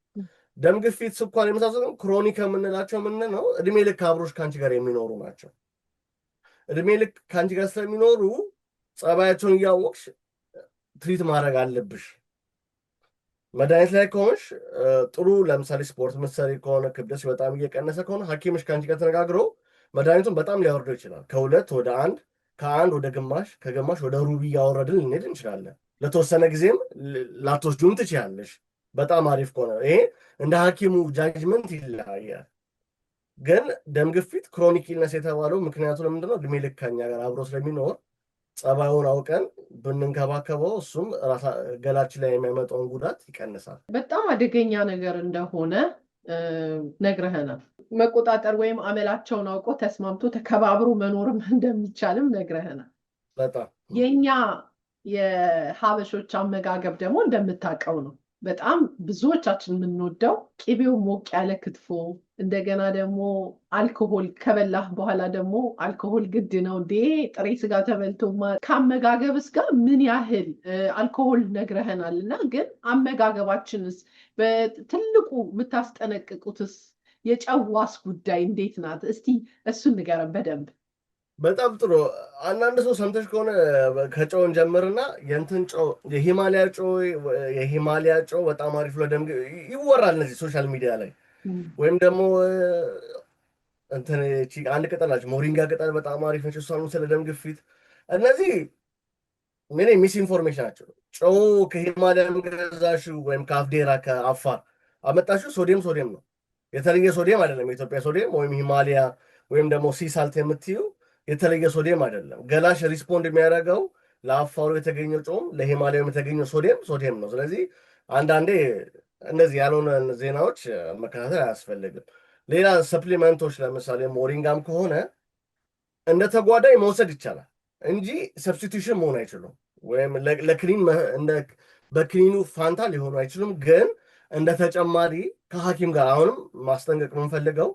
ደም ግፊት፣ ስኳር የመሳሰሉ ክሮኒክ የምንላቸው ምንድን ነው? እድሜ ልክ አብሮሽ ከአንቺ ጋር የሚኖሩ ናቸው። እድሜ ልክ ከአንቺ ጋር ስለሚኖሩ ጸባያቸውን እያወቅሽ ትሪት ማድረግ አለብሽ። መድኃኒት ላይ ከሆንሽ ጥሩ፣ ለምሳሌ ስፖርት ምትሰሪ ከሆነ ክብደትሽ በጣም እየቀነሰ ከሆነ ሐኪምሽ ከአንቺ ጋር ተነጋግሮ መድኃኒቱን በጣም ሊያወርደው ይችላል። ከ2 ወደ 1፣ ከ1 ወደ ግማሽ፣ ከግማሽ ወደ ሩብ እያወረድን ልንሄድ እንችላለን። ለተወሰነ ጊዜም ላትወስጂውም ትችያለሽ። በጣም አሪፍ ከሆነ ይሄ እንደ ሐኪሙ ጃጅመንት ይለያያል። ግን ደም ግፊት ክሮኒክ ኢልነስ የተባለው ምክንያቱ ለምንድነው? እድሜ ልክ ከኛ ጋር አብሮ ስለሚኖር ጸባዩን አውቀን ብንንከባከበው እሱም ገላችን ላይ የሚያመጣውን ጉዳት ይቀንሳል። በጣም አደገኛ ነገር እንደሆነ ነግረህናል። መቆጣጠር ወይም አመላቸውን አውቆ ተስማምቶ ተከባብሮ መኖርም እንደሚቻልም ነግረህናል። በጣም የኛ የሀበሾች አመጋገብ ደግሞ እንደምታውቀው ነው። በጣም ብዙዎቻችን የምንወደው ቅቤው ሞቅ ያለ ክትፎ፣ እንደገና ደግሞ አልኮሆል ከበላህ በኋላ ደግሞ አልኮሆል ግድ ነው እንዴ? ጥሬ ስጋ ተበልቶ ከአመጋገብስ ጋር ምን ያህል አልኮሆል ነግረህናል። እና ግን አመጋገባችንስ በትልቁ የምታስጠነቅቁትስ የጨዋስ ጉዳይ እንዴት ናት? እስቲ እሱን ንገረን በደንብ። በጣም ጥሩ። አንዳንድ ሰው ሰምተሽ ከሆነ ከጨውን ጀምርና የእንትን ጨው የሂማሊያ ጨው በጣም አሪፍ ለደም ይወራል እነዚህ ሶሻል ሚዲያ ላይ። ወይም ደግሞ እንትን አንድ ቅጠል ናቸው ሞሪንጋ ቅጠል በጣም አሪፍ ነች፣ እሷን ስለ ደም ግፊት። እነዚህ ምን ሚስ ኢንፎርሜሽን ናቸው። ጨው ከሂማሊያ ገዛሽው ወይም ከአፍዴራ ከአፋር አመጣሽው ሶዲየም ነው፣ የተለየ ሶዲየም አይደለም። የኢትዮጵያ ሶዲየም ወይም ሂማሊያ ወይም ደግሞ ሲሳልት የምትዩ የተለየ ሶዲየም አይደለም። ገላሽ ሪስፖንድ የሚያደርገው ለአፋሩ የተገኘው ጨውም ለሂማሊያም የተገኘው ሶዲየም ነው። ስለዚህ አንዳንዴ እነዚህ ያልሆነ ዜናዎች መከታተል አያስፈልግም። ሌላ ሰፕሊመንቶች ለምሳሌ ሞሪንጋም ከሆነ እንደ ተጓዳኝ መውሰድ ይቻላል እንጂ ሰብስቲቱሽን መሆን አይችሉም። ወይም ለክኒን በክኒኑ ፋንታ ሊሆኑ አይችሉም። ግን እንደ ተጨማሪ ከሐኪም ጋር አሁንም ማስጠንቀቅ የምንፈልገው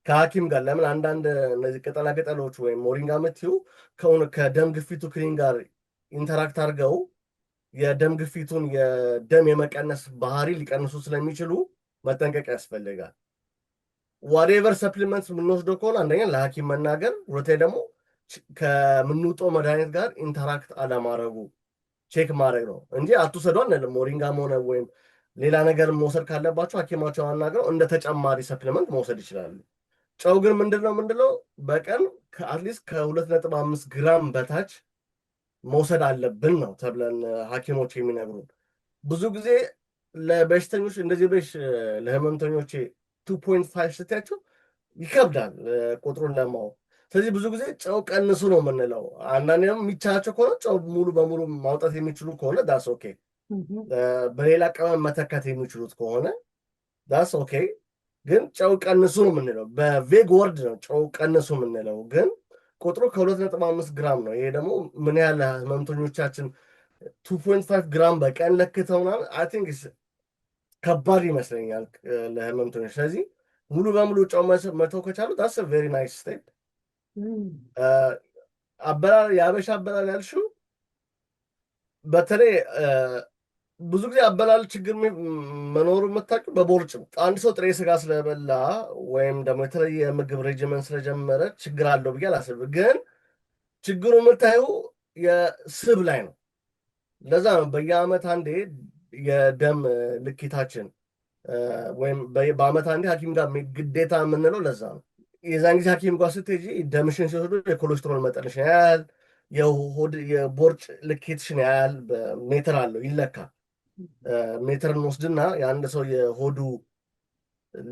ከሐኪም ጋር ለምን አንዳንድ እነዚህ ቅጠላ ቅጠሎች ወይም ሞሪንጋ የምትዩ ከደም ግፊቱ ክኒን ጋር ኢንተራክት አድርገው የደም ግፊቱን የደም የመቀነስ ባህሪ ሊቀንሱ ስለሚችሉ መጠንቀቅ ያስፈልጋል። ዋቴቨር ሰፕሊመንትስ የምንወስደው ከሆነ አንደኛ ለሐኪም መናገር፣ ሁለተኛ ደግሞ ከምንውጠው መድኃኒት ጋር ኢንተራክት አለማድረጉ ቼክ ማድረግ ነው እንጂ አትውሰዱ አንልም። ሞሪንጋም ሆነ ወይም ሌላ ነገር መውሰድ ካለባቸው ሐኪማቸው አናግረው እንደ ተጨማሪ ሰፕሊመንት መውሰድ ይችላሉ። ጨው ግን ምንድነው በቀን አትሊስት ከ2.5 ግራም በታች መውሰድ አለብን ነው ተብለን ሐኪሞች የሚነግሩን። ብዙ ጊዜ ለበሽተኞች እንደዚህ ለህመምተኞች 2.5 ስትያቸው ይከብዳል ቁጥሩን ለማወቅ። ስለዚህ ብዙ ጊዜ ጨው ቀንሱ ነው የምንለው። አንዳንዴ ደግሞ የሚቻላቸው ከሆነ ጨው ሙሉ በሙሉ ማውጣት የሚችሉ ከሆነ ዳስ ኦኬ። በሌላ ቅመም መተካት የሚችሉት ከሆነ ዳስ ኦኬ። ግን ጨው ቀንሱ ነው የምንለው። በቬግ ወርድ ነው ጨው ቀንሱ የምንለው፣ ግን ቁጥሩ ከ2.5 ግራም ነው። ይሄ ደግሞ ምን ያህል ህመምተኞቻችን 2.5 ግራም በቀን ለክተው ምናምን አይ ቲንክ ከባድ ይመስለኛል ለህመምተኞች። ስለዚህ ሙሉ በሙሉ ጨው መተው ከቻሉ ዳስ ቬሪ ናይስ ስቴፕ። አበላል የአበሻ አበላል ያልሽው በተለይ ብዙ ጊዜ አበላል ችግር መኖሩ የምታውቂው በቦርጭ ነው። አንድ ሰው ጥሬ ስጋ ስለበላ ወይም ደግሞ የተለየ ምግብ ሬጅመን ስለጀመረ ችግር አለው ብዬ አላስብም። ግን ችግሩ የምታየው የስብ ላይ ነው። ለዛ ነው በየአመት አንዴ የደም ልኬታችን ወይም በአመት አንዴ ሐኪም ጋር ግዴታ የምንለው ለዛ ነው። የዛን ጊዜ ሐኪም ጋር ስትሄጂ ደምሽን ሲወስዱ የኮሌስትሮል መጠንሽን ያያል፣ የቦርጭ ልኬትሽን ያያል። ሜትር አለው ይለካል። ሜትርን ወስድና የአንድ ሰው የሆዱ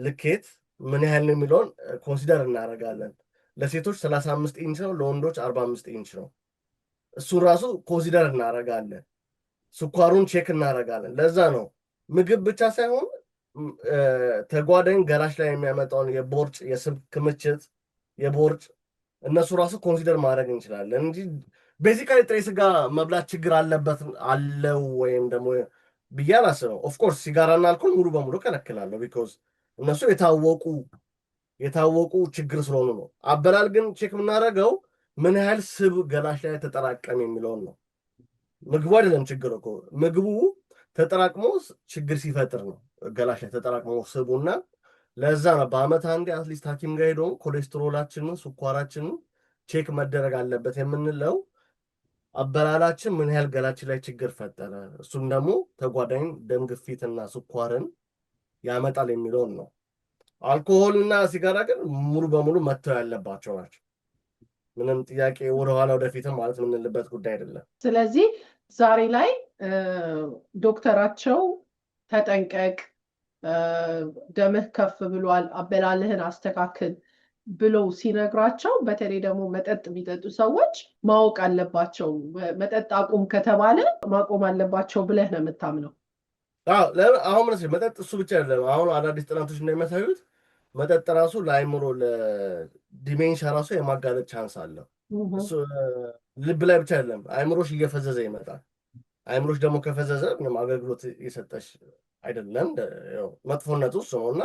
ልኬት ምን ያህል ነው የሚለውን ኮንሲደር እናደርጋለን። ለሴቶች 35 ኢንች ነው፣ ለወንዶች 45 ኢንች ነው። እሱን ራሱ ኮንሲደር እናደርጋለን። ስኳሩን ቼክ እናደርጋለን። ለዛ ነው ምግብ ብቻ ሳይሆን ተጓዳኝ ገላሽ ላይ የሚያመጣውን የቦርጭ የስብ ክምችት የቦርጭ እነሱ ራሱ ኮንሲደር ማድረግ እንችላለን እንጂ ቤዚካሊ ጥሬ ስጋ መብላት ችግር አለበት አለው ወይም ደግሞ ብዬ አላስብም። ኦፍኮርስ ሲጋራና አልኮል ሙሉ በሙሉ ከለክላለሁ፣ ቢኮዝ እነሱ የታወቁ ችግር ስለሆኑ ነው። አበላል ግን ቼክ የምናደርገው ምን ያህል ስብ ገላሽ ላይ ተጠራቀም የሚለውን ነው። ምግቡ አይደለም ችግር እኮ ምግቡ ተጠራቅሞ ችግር ሲፈጥር ነው ገላሽ ላይ ተጠራቅሞ ስቡና። ለዛ ነው በአመት አንዴ አትሊስት ሐኪም ጋር ሄዶ ኮሌስትሮላችንን ስኳራችንን ቼክ መደረግ አለበት የምንለው። አበላላችን ምን ያህል ገላችን ላይ ችግር ፈጠረ፣ እሱም ደግሞ ተጓዳኝ ደም ግፊትና ስኳርን ያመጣል የሚለውን ነው። አልኮሆልና ሲጋራ ግን ሙሉ በሙሉ መተው ያለባቸው ናቸው። ምንም ጥያቄ ወደኋላ ወደፊትም ማለት የምንልበት ጉዳይ አይደለም። ስለዚህ ዛሬ ላይ ዶክተራቸው ተጠንቀቅ፣ ደምህ ከፍ ብሏል፣ አበላልህን አስተካክል ብለው ሲነግራቸው በተለይ ደግሞ መጠጥ የሚጠጡ ሰዎች ማወቅ አለባቸው። መጠጥ አቁም ከተባለ ማቆም አለባቸው ብለህ ነው የምታምነው? አሁን መጠጥ እሱ ብቻ አይደለም። አሁን አዳዲስ ጥናቶች እንደሚያሳዩት መጠጥ ራሱ ለአይምሮ ለዲሜንሻ ራሱ የማጋለጥ ቻንስ አለው። ልብ ላይ ብቻ አይደለም፣ አይምሮሽ እየፈዘዘ ይመጣል። አይምሮሽ ደግሞ ከፈዘዘ ምንም አገልግሎት የሰጠሽ አይደለም። መጥፎነቱ እሱ ነው። እና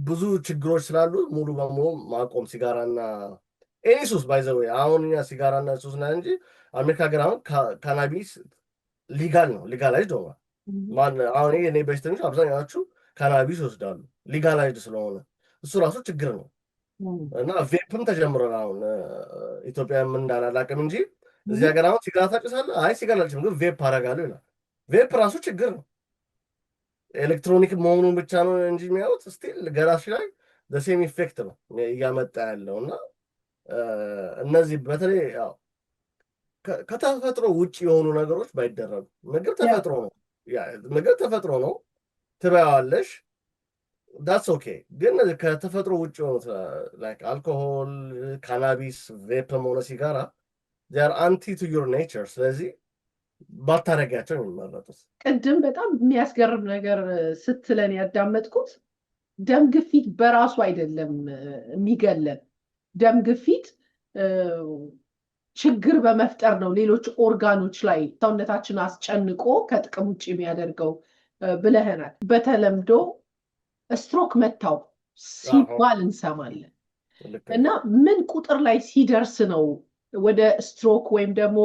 ብዙ ችግሮች ስላሉ ሙሉ በሙሉ ማቆም ሲጋራና ኤኒ ሱስ ባይዘው አሁን እኛ ሲጋራና ሱስ ና እንጂ አሜሪካ ሀገር አሁን ካናቢስ ሊጋል ነው፣ ሊጋላይዝድ ሆኗል። አሁን እኔ በሽተኞች አብዛኛዎቹ ካናቢስ ይወስዳሉ ሊጋላይዝድ ስለሆነ፣ እሱ ራሱ ችግር ነው። እና ቬፕም ተጀምሯል። አሁን ኢትዮጵያ ምን እንዳላላቅም እንጂ እዚህ ሀገር አሁን ሲጋራ ታጭሳለህ? አይ ሲጋራ አልችልም ግን ቬፕ አደርጋለሁ ይላል። ቬፕ ራሱ ችግር ነው። ኤሌክትሮኒክ መሆኑን ብቻ ነው እንጂ የሚያዩት ስቲል ገላሽ ላይ ሴም ኢፌክት ነው እያመጣ ያለው። እና እነዚህ በተለይ ከተፈጥሮ ውጭ የሆኑ ነገሮች ባይደረጉ። ምግብ ተፈጥሮ ነው ትበያዋለሽ፣ ዳትስ ኦኬ። ግን ከተፈጥሮ ውጭ የሆኑት ላይክ አልኮሆል፣ ካናቢስ፣ ቬፕም ሆነ ሲጋራ ር አንቲ ቱ ዩር ኔቸር። ስለዚህ ባታረጊያቸው የሚመረጡት። ቅድም በጣም የሚያስገርም ነገር ስትለን ያዳመጥኩት ደም ግፊት በራሱ አይደለም የሚገለን። ደም ግፊት ችግር በመፍጠር ነው ሌሎች ኦርጋኖች ላይ ሰውነታችን አስጨንቆ ከጥቅም ውጭ የሚያደርገው ብለህናል። በተለምዶ ስትሮክ መታው ሲባል እንሰማለን እና ምን ቁጥር ላይ ሲደርስ ነው ወደ ስትሮክ ወይም ደግሞ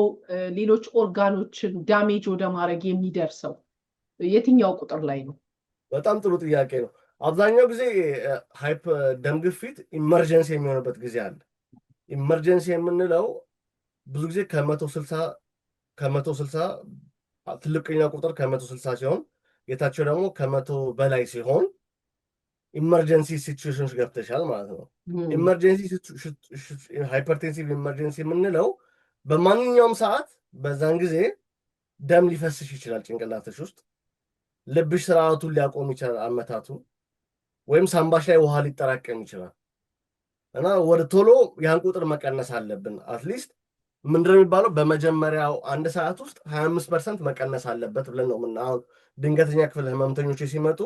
ሌሎች ኦርጋኖችን ዳሜጅ ወደ ማድረግ የሚደርሰው? የትኛው ቁጥር ላይ ነው? በጣም ጥሩ ጥያቄ ነው። አብዛኛው ጊዜ ደም ግፊት ኢመርጀንሲ የሚሆንበት ጊዜ አለ። ኢመርጀንሲ የምንለው ብዙ ጊዜ ከ160 ትልቅኛ ቁጥር ከ160 ሲሆን ጌታቸው ደግሞ ከ100 በላይ ሲሆን ኢመርጀንሲ ሲቹዌሽንስ ገብተሻል ማለት ነው። ኢመርጀንሲ ሃይፐርቴንሲቭ ኢመርጀንሲ የምንለው በማንኛውም ሰዓት በዛን ጊዜ ደም ሊፈስሽ ይችላል ጭንቅላትሽ ውስጥ፣ ልብሽ ስርዓቱን ሊያቆም ይችላል አመታቱ፣ ወይም ሳምባሽ ላይ ውሃ ሊጠራቀም ይችላል። እና ወደ ቶሎ ያን ቁጥር መቀነስ አለብን። አትሊስት ምንድነው የሚባለው በመጀመሪያው 1 ሰዓት ውስጥ 25% መቀነስ አለበት ብለን ነው አሁን ድንገተኛ ክፍል ህመምተኞች ሲመጡ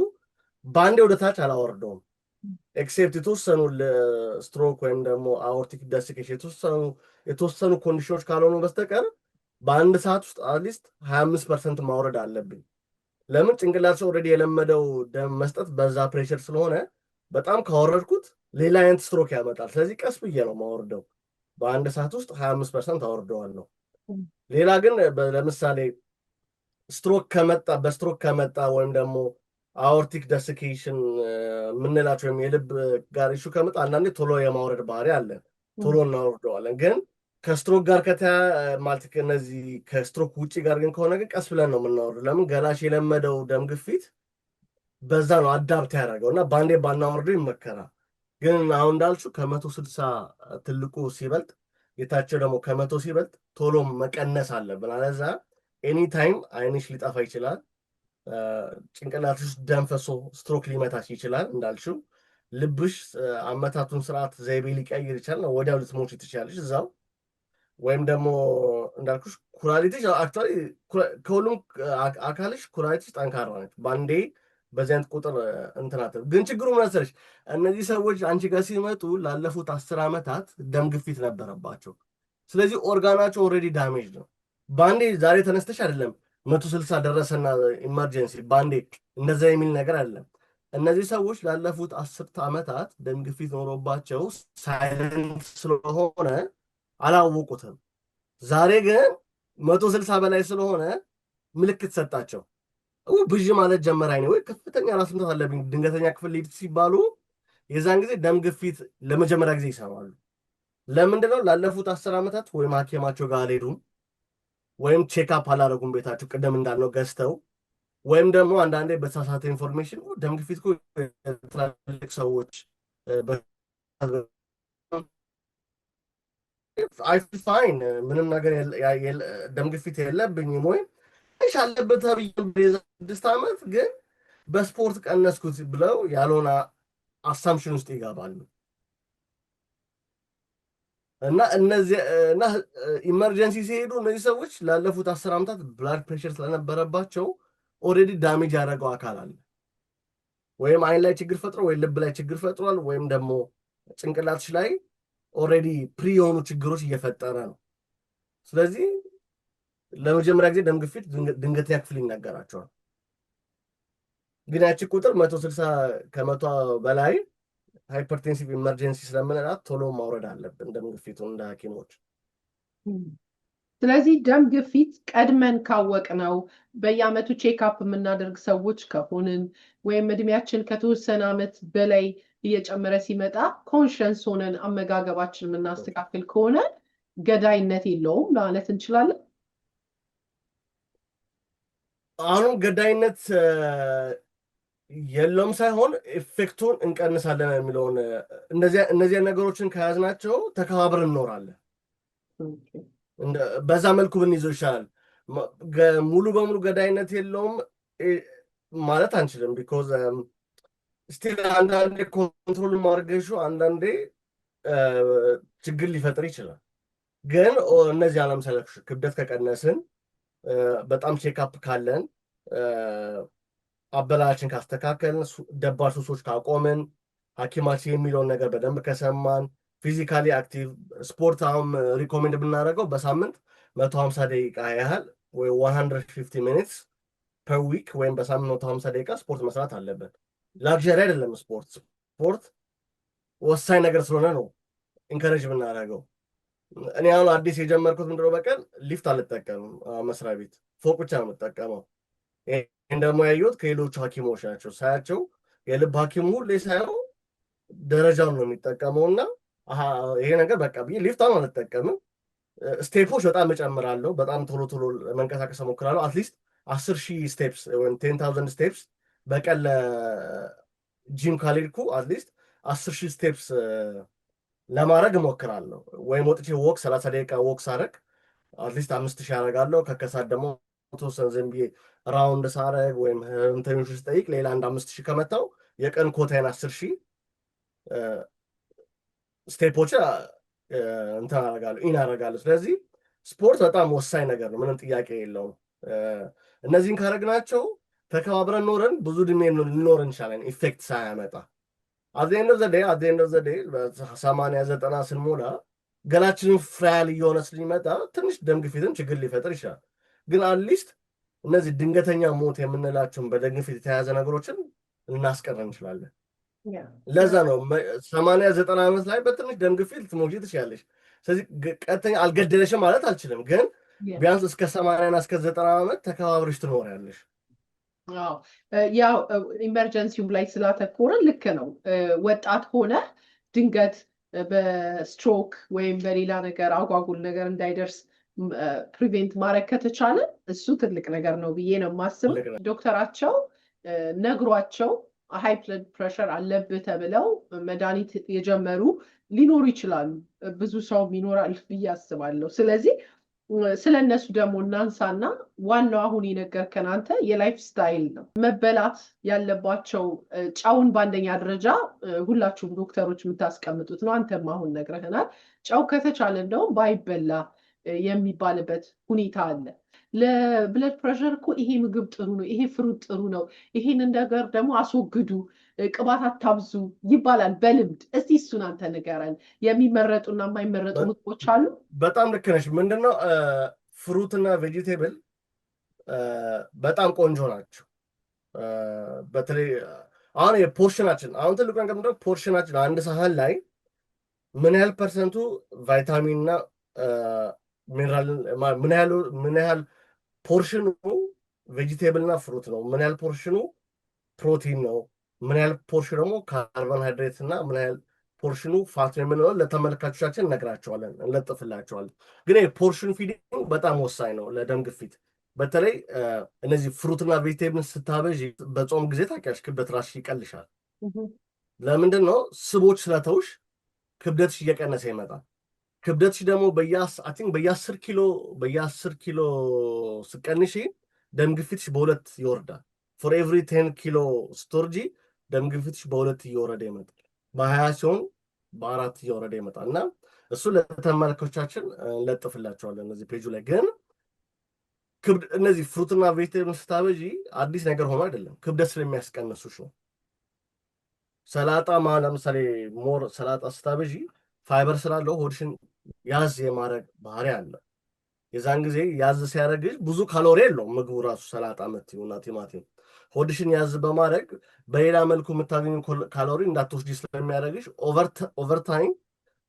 በአንዴ ወደ ታች አላወርደውም። ኤክሴፕት የተወሰኑ ስትሮክ ወይም ደግሞ አኦርቲክ ደስኬሽን የተወሰኑ ኮንዲሽኖች ካልሆኑ በስተቀር በ1 ሰዓት ውስጥ አትሊስት 25% ማውረድ አለብኝ። ለምን ጭንቅላት ኦልሬዲ የለመደው ደም መስጠት በዛ ፕሬሽር ስለሆነ በጣም ካወረድኩት ሌላ አይነት ስትሮክ ያመጣል። ስለዚህ ቀስ ብዬ ነው ማወርደው። በ1 ሰዓት ውስጥ 25% አወርደዋለሁ። ሌላ ግን ለምሳሌ በስትሮክ ከመጣ ወይም ደግሞ አኦርቲክ ደስኬሽን የምንላቸው ወይም የልብ ጋር ኢሹ ከመጣ አንዳንዴ ቶሎ የማውረድ ባህሪ አለ። ቶሎ እናወርደዋለን። ግን ከስትሮክ ጋር ማለት እነዚህ ከስትሮክ ውጭ ጋር ግን ከሆነ ግን ቀስ ብለን ነው የምናወርደው። ለምን ገላሽ የለመደው ደም ግፊት በዛ ነው አዳፕት ያደረገው እና በአንዴ ባናወርደው ይመከራል። ግን አሁን እንዳልሽው ከ160 ትልቁ ሲበልጥ የታቸው ደግሞ ከ100 ሲበልጥ ቶሎ መቀነስ አለብን። አለዛ ኤኒታይም አይንሽ ሊጠፋ ይችላል። ጭንቅላትሽ ውስጥ ደም ፈሶ ስትሮክ ሊመታሽ ይችላል። እንዳልሽው ልብሽ አመታቱን ስርዓት ዘይቤ ሊቀይር ይችላል። ወዲያው ልትሞቺ ትችላለሽ እዛው። ወይም ደግሞ እንዳልኩሽ ኩላሊትሽ አክቹዋሊ ከሁሉም አካልሽ ኩላሊትሽ ጠንካራ ነች። በአንዴ በዚህ አይነት ቁጥር እንትናት ግን ችግሩ ምን መሰለሽ እነዚህ ሰዎች አንቺ ጋር ሲመጡ ላለፉት 10 ዓመታት ደም ግፊት ነበረባቸው። ስለዚህ ኦርጋናቸው ኦልሬዲ ዳሜጅ ነው። በአንዴ ዛሬ ተነስተሽ አይደለም 160 ደረሰና ኢመርጀንሲ በአንዴ እንደዛ የሚል ነገር አይደለም። እነዚህ ሰዎች ላለፉት 10 ዓመታት ደም ግፊት ኖሮባቸው ሳይለንት ስለሆነ አላወቁትም። ዛሬ ግን 160 በላይ ስለሆነ ምልክት ሰጣቸው። ብዥ ማለት ጀመረ። አይኔ ወይ ከፍተኛ ራስ ምታት አለብኝ ድንገተኛ ክፍል ሊድ ሲባሉ የዛን ጊዜ ደም ግፊት ለመጀመሪያ ጊዜ ይሰማሉ። ለምንድነው? ላለፉት 10 ዓመታት ወይም ሐኪማቸው ጋር አልሄዱም ወይም ቼክአፕ አላደረጉም ቤታቸው ቅድም እንዳልነው ገዝተው ወይም ደግሞ አንዳንዴ በተሳሳተ ኢንፎርሜሽን ደም ግፊት እኮ ትላልቅ ሰዎች ፋይን ምንም ነገር ደም ግፊት የለብኝም ወይም አለበት ተብዬ 6 ዓመት ግን በስፖርት ቀነስኩት ብለው ያልሆነ አሳምሽን ውስጥ ይገባሉ። እና ኢመርጀንሲ ሲሄዱ እነዚህ ሰዎች ላለፉት 10 ዓመታት ብላድ ፕሬሽር ስለነበረባቸው ኦልሬዲ ዳሜጅ ያደረገው አካል አለ። ወይም አይን ላይ ችግር ፈጥሮ ወይ ልብ ላይ ችግር ፈጥሯል ወይም ደግሞ ጭንቅላትሽ ላይ ኦልሬዲ ፕሪ የሆኑ ችግሮች እየፈጠረ ነው። ስለዚህ ለመጀመሪያ ጊዜ ደም ግፊት ድንገተኛ ክፍል ይነገራቸዋል። ግን ያቺ ቁጥር 160 ከመቶ በላይ ሃይፐርቴንሲቭ ኢመርጀንሲ ስለምንላት ቶሎ ማውረድ አለብን ደም ግፊቱን እንደ ሐኪሞች። ስለዚህ ደም ግፊት ቀድመን ካወቅነው በየዓመቱ ቼክአፕ የምናደርግ ሰዎች ከሆንን ወይም እድሜያችን ከተወሰነ ዓመት በላይ እየጨመረ ሲመጣ ኮንሽንስ ሆነን አመጋገባችን የምናስተካክል ከሆነ ገዳይነት የለውም ማለት እንችላለን። አሁን ገዳይነት የለውም ሳይሆን ኤፌክቱን እንቀንሳለን የሚለውን እነዚህ ነገሮችን ከያዝናቸው ተከባብረን እንኖራለን። በዛ መልኩ ብንይዘው ይሻላል። ሙሉ በሙሉ ገዳይነት የለውም ማለት አንችልም። ቢኮዝ ስቲል አንዳንዴ ኮንትሮል ማድረግሹ አንዳንዴ ችግር ሊፈጥር ይችላል። ግን እነዚህ ለምሳሌ ክብደት ከቀነስን በጣም ቼክአፕ ካለን አበላላችን ካስተካከልን ደባል ሱሶች ካቆምን ሐኪማችን የሚለውን ነገር በደንብ ከሰማን ፊዚካሊ አክቲቭ ስፖርት አሁን ሪኮሜንድ ብናደርገው በሳምንት 150 ደቂቃ ያህል ወይ 150 ሚኒትስ ፐር ዊክ ወይም በሳምንት 150 ደቂቃ ስፖርት መስራት አለበት። ላክዠሪ አይደለም። ስፖርት ወሳኝ ነገር ስለሆነ ነው ኢንከሬጅ ብናደርገው። እኔ አሁን አዲስ የጀመርኩት ምንድነው በቀን ሊፍት አልጠቀምም። መስሪያ ቤት ፎቅ ብቻ ነው የምጠቀመው። ይህን ደግሞ ያየሁት ከሌሎቹ ሐኪሞች ናቸው ሳያቸው። የልብ ሐኪም ሁሌ ሳየው ደረጃውን ነው የሚጠቀመው እና ይሄ ነገር በቃ ብዬ ሊፍት አሁን አልጠቀምም። ስቴፖች በጣም እጨምራለሁ። በጣም ቶሎ ቶሎ መንቀሳቀስ እሞክራለሁ። አትሊስት 10,000 ስቴፕስ ወይም 10,000 ስቴፕስ በቀን ለጂም ካልሄድኩ አትሊስት 10,000 ስቴፕስ ለማድረግ እሞክራለሁ። ወይም ወጥቼ ወክ 30 ደቂቃ ወክ ሳረግ አትሊስት 5,000 ያደርጋለሁ። ከከሳት ደግሞ ተወሰነ ዝም ብዬ ራውንድ ሳረግ ወይም ህመምተኞች ስጠይቅ ሌላ አንድ 5,000 ከመታው የቀን ኮታይን 10,000 ስቴፖች እንትን አደርጋለሁ ኢን አደርጋለሁ። ስለዚህ ስፖርት በጣም ወሳኝ ነገር ነው፣ ምንም ጥያቄ የለውም። እነዚህን ካደረግናቸው ተከባብረን ኖረን ብዙ ዕድሜ ልኖር እንችላለን፣ ኢፌክት ሳያመጣ። አዘንደር ዘዴ 80-90 ስንሞላ ገላችንን ፍራያል እየሆነ ስለሚመጣ ትንሽ ደም ግፊትን ችግር ሊፈጥር ይችላል። ግን አትሊስት እነዚህ ድንገተኛ ሞት የምንላቸውን በደም ግፊት የተያያዘ ነገሮችን ልናስቀር እንችላለን። ለዛ ነው 80-90 ዓመት ላይ በትንሽ ደም ግፊት ልትሞቺ ትችላለሽ። ስለዚህ ቀጥተኛ አልገደለሽም ማለት አልችልም፣ ግን ቢያንስ እስከ 80 እስከ 90 ዓመት ተከባብረሽ ትኖሪያለሽ። ያው ኢመርጀንሲውም ላይ ስላተኮረን ልክ ነው። ወጣት ሆነ ድንገት በስትሮክ ወይም በሌላ ነገር አጓጉል ነገር እንዳይደርስ ፕሪቬንት ማድረግ ከተቻለ እሱ ትልቅ ነገር ነው ብዬ ነው የማስበው። ዶክተራቸው ነግሯቸው ሃይ ብለድ ፕሬሸር አለብህ ተብለው መድኃኒት የጀመሩ ሊኖሩ ይችላሉ። ብዙ ሰው ይኖራል ብዬ አስባለሁ። ስለዚህ ስለነሱ ደግሞ እናንሳና ዋናው አሁን የነገርከን አንተ የላይፍ ስታይል ነው መበላት ያለባቸው። ጨውን በአንደኛ ደረጃ ሁላችሁም ዶክተሮች የምታስቀምጡት ነው። አንተም አሁን ነግረህናል። ጨው ከተቻለ እንደውም ባይበላ የሚባልበት ሁኔታ አለ። ለብለድ ፕሬሸር እኮ ይሄ ምግብ ጥሩ ነው፣ ይሄ ፍሩት ጥሩ ነው፣ ይሄን ነገር ደግሞ አስወግዱ፣ ቅባት አታብዙ ይባላል በልምድ። እስቲ እሱን አንተ ንገረን። የሚመረጡና የማይመረጡ ምግቦች አሉ። በጣም ልክ ነሽ። ምንድነው ፍሩትና ቬጂቴብል በጣም ቆንጆ ናቸው። በተለይ አሁን የፖርሽናችን አሁን ትልቁ ነገር ምንድነው ፖርሽናችን አንድ ሳህን ላይ ምን ያህል ፐርሰንቱ ቫይታሚንና ሚነራል ምን ያህል ፖርሽኑ ቬጂቴብልና ፍሩት ነው፣ ምን ያህል ፖርሽኑ ፕሮቲን ነው፣ ምን ያህል ፖርሽኑ ደግሞ ካርቦንሃይድሬት እና ምን ያህል ፖርሽኑ ፋት ነው የምንለው ለተመልካቾቻችን እነግራቸዋለን፣ እንለጥፍላቸዋለን። ግን የፖርሽን ፊዲንግ በጣም ወሳኝ ነው ለደም ግፊት። በተለይ እነዚህ ፍሩትና ቬጂቴብልን ስታበዥ በጾም ጊዜ ታውቂያለሽ ክብደት ራስሽ ይቀልሻል። ለምንድን ነው? ስቦች ስለተውሽ ክብደትሽ እየቀነሰ ይመጣል። ክብደትሽ ደግሞ በየ10 ኪሎ ስቀንሽ ደም ግፊትሽ በሁለት ይወርዳል። ፎር ኤቭሪ 10 ኪሎ ስቶርጂ ደም ግፊትሽ በሁለት እየወረደ ይመጣል። በ20 ሲሆን በ4 እየወረደ ይመጣል። እና እሱ ለተመልካቾቻችን እንለጥፍላቸዋለን እነዚህ ፔጁ ላይ። ግን እነዚህ ፍሩትና ቬጂቴብል ስታበዢ አዲስ ነገር ሆኖ አይደለም፣ ክብደት ስለሚያስቀንሱሽ ነው። ሰላጣ ለምሳሌ ሞር ሰላጣ ስታበዢ ፋይበር ስላለው ሆድሽን ያዝ የማድረግ ባህሪ አለ። የዛን ጊዜ ያዝ ሲያደርግሽ ብዙ ካሎሪ የለውም ምግቡ ራሱ ሰላጣ መትዩና ቲማቲም ሆድሽን ያዝ በማድረግ በሌላ መልኩ የምታገኙ ካሎሪ እንዳትወስጂ ስለሚያደርግሽ ኦቨርታይም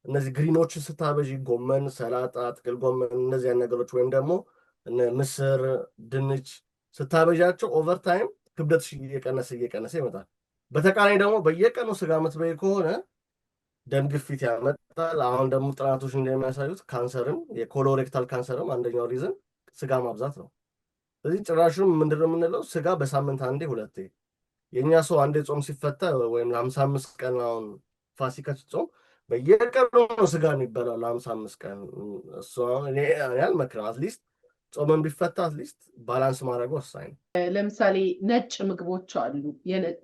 እነዚህ ግሪኖችን ስታበዢ ጎመን፣ ሰላጣ፣ ጥቅል ጎመን እነዚህ ነገሮች ወይም ደግሞ ምስር፣ ድንች ስታበዣቸው ኦቨርታይም ክብደትሽ እየቀነሰ ይመጣል። በተቃራኒ ደግሞ በየቀኑ ስጋ የምትበይ ከሆነ ደም ግፊት ያመጣል። አሁን ደግሞ ጥናቶች እንደሚያሳዩት ካንሰርም የኮሎሬክታል ካንሰርም አንደኛው ሪዝን ስጋ ማብዛት ነው። ስለዚህ ጭራሹም ምንድነው የምንለው ስጋ በሳምንት አንዴ ሁለቴ። የእኛ ሰው አንዴ ጾም ሲፈታ ወይም ለ55 ቀን አሁን ፋሲካ ጾም በየቀኑ ነው ስጋ የሚበላው ለ55 ቀን። እሱ እኔ አልመክርም። አትሊስት ጾምን ቢፈታ አትሊስት ባላንስ ማድረግ ወሳኝ ነው። ለምሳሌ ነጭ ምግቦች አሉ፣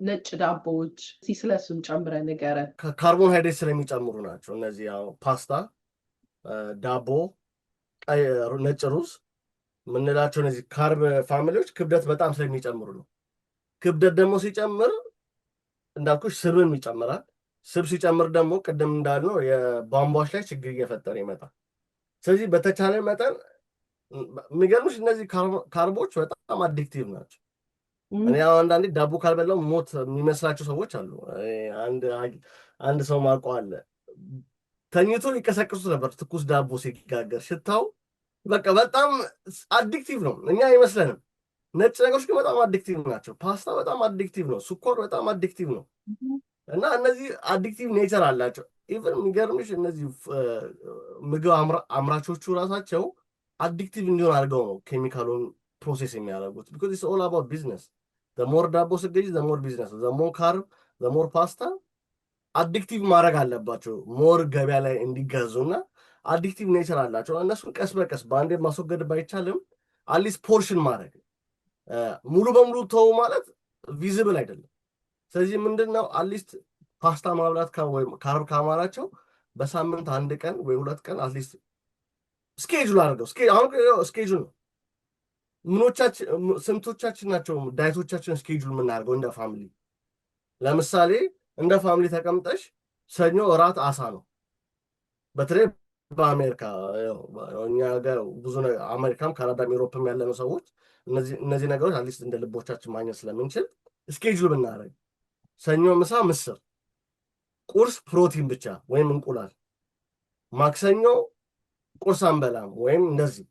ነጭ ዳቦዎች። ስለሱም ጨምረ ንገረን። ካርቦንሃይድሬት ስለሚጨምሩ ናቸው እነዚህ። ያው ፓስታ፣ ዳቦ፣ ነጭ ሩዝ የምንላቸው እነዚህ ካርብ ፋሚሊዎች ክብደት በጣም ስለሚጨምሩ ነው። ክብደት ደግሞ ሲጨምር እንዳልኩሽ ስብም ይጨምራል። ስብ ሲጨምር ደግሞ ቅድም እንዳልነው የቧንቧዎች ላይ ችግር እየፈጠረ ይመጣል። ስለዚህ በተቻለ መጠን የሚገርምሽ እነዚህ ካርቦች በጣም አዲክቲቭ ናቸው። እኔ አንዳንዴ ዳቦ ካልበላው ሞት የሚመስላቸው ሰዎች አሉ። አንድ ሰው ማውቀው አለ፣ ተኝቶ ሊቀሰቅሱት ነበር ትኩስ ዳቦ ሲጋገር። ሽታው በቃ በጣም አዲክቲቭ ነው። እኛ አይመስለንም። ነጭ ነገሮች ግን በጣም አዲክቲቭ ናቸው። ፓስታ በጣም አዲክቲቭ ነው። ስኳር በጣም አዲክቲቭ ነው። እና እነዚህ አዲክቲቭ ኔቸር አላቸው። ኢቨን የሚገርምሽ እነዚህ ምግብ አምራቾቹ ራሳቸው አዲክቲቭ እንዲሆን አድርገው ነው ኬሚካሉን ፕሮሴስ የሚያደርጉት። ቢኮዝ ኢትስ ኦል አባውት ቢዝነስ። ዘሞር ዳቦ ስገዢ ዘሞር ቢዝነስ፣ ዘሞር ካርብ፣ ዘሞር ፓስታ አዲክቲቭ ማድረግ አለባቸው ሞር ገበያ ላይ እንዲገዙ። እና አዲክቲቭ ኔቸር አላቸው። እነሱን ቀስ በቀስ በአንዴ ማስወገድ ባይቻልም አትሊስት ፖርሽን ማድረግ፣ ሙሉ በሙሉ ተው ማለት ቪዚብል አይደለም። ስለዚህ ምንድነው አትሊስት ፓስታ ማብላት ወይም ካርብ ካማራቸው በሳምንት አንድ ቀን ወይ 2 ቀን አትሊስት ስኬጁል አድርገው። አሁን ስኬጁል ነው። ስንቶቻችን ናቸው ዳይቶቻችን ስኬጁል የምናደርገው እንደ ፋሚሊ? ለምሳሌ እንደ ፋሚሊ ተቀምጠሽ ሰኞ እራት አሳ ነው። በተለይ በአሜሪካ እኛ ጋር ብዙ አሜሪካም ካናዳም ዩሮፕም ያለነው ሰዎች እነዚህ ነገሮች አትሊስት እንደ ልቦቻችን ማግኘት ስለምንችል ስኬጁል ብናደርግ ሰኞ ምሳ ምስር፣ ቁርስ ፕሮቲን ብቻ ወይም እንቁላል፣ ማክሰኞ ቁርስ አንበላም ወይም እንደዚህ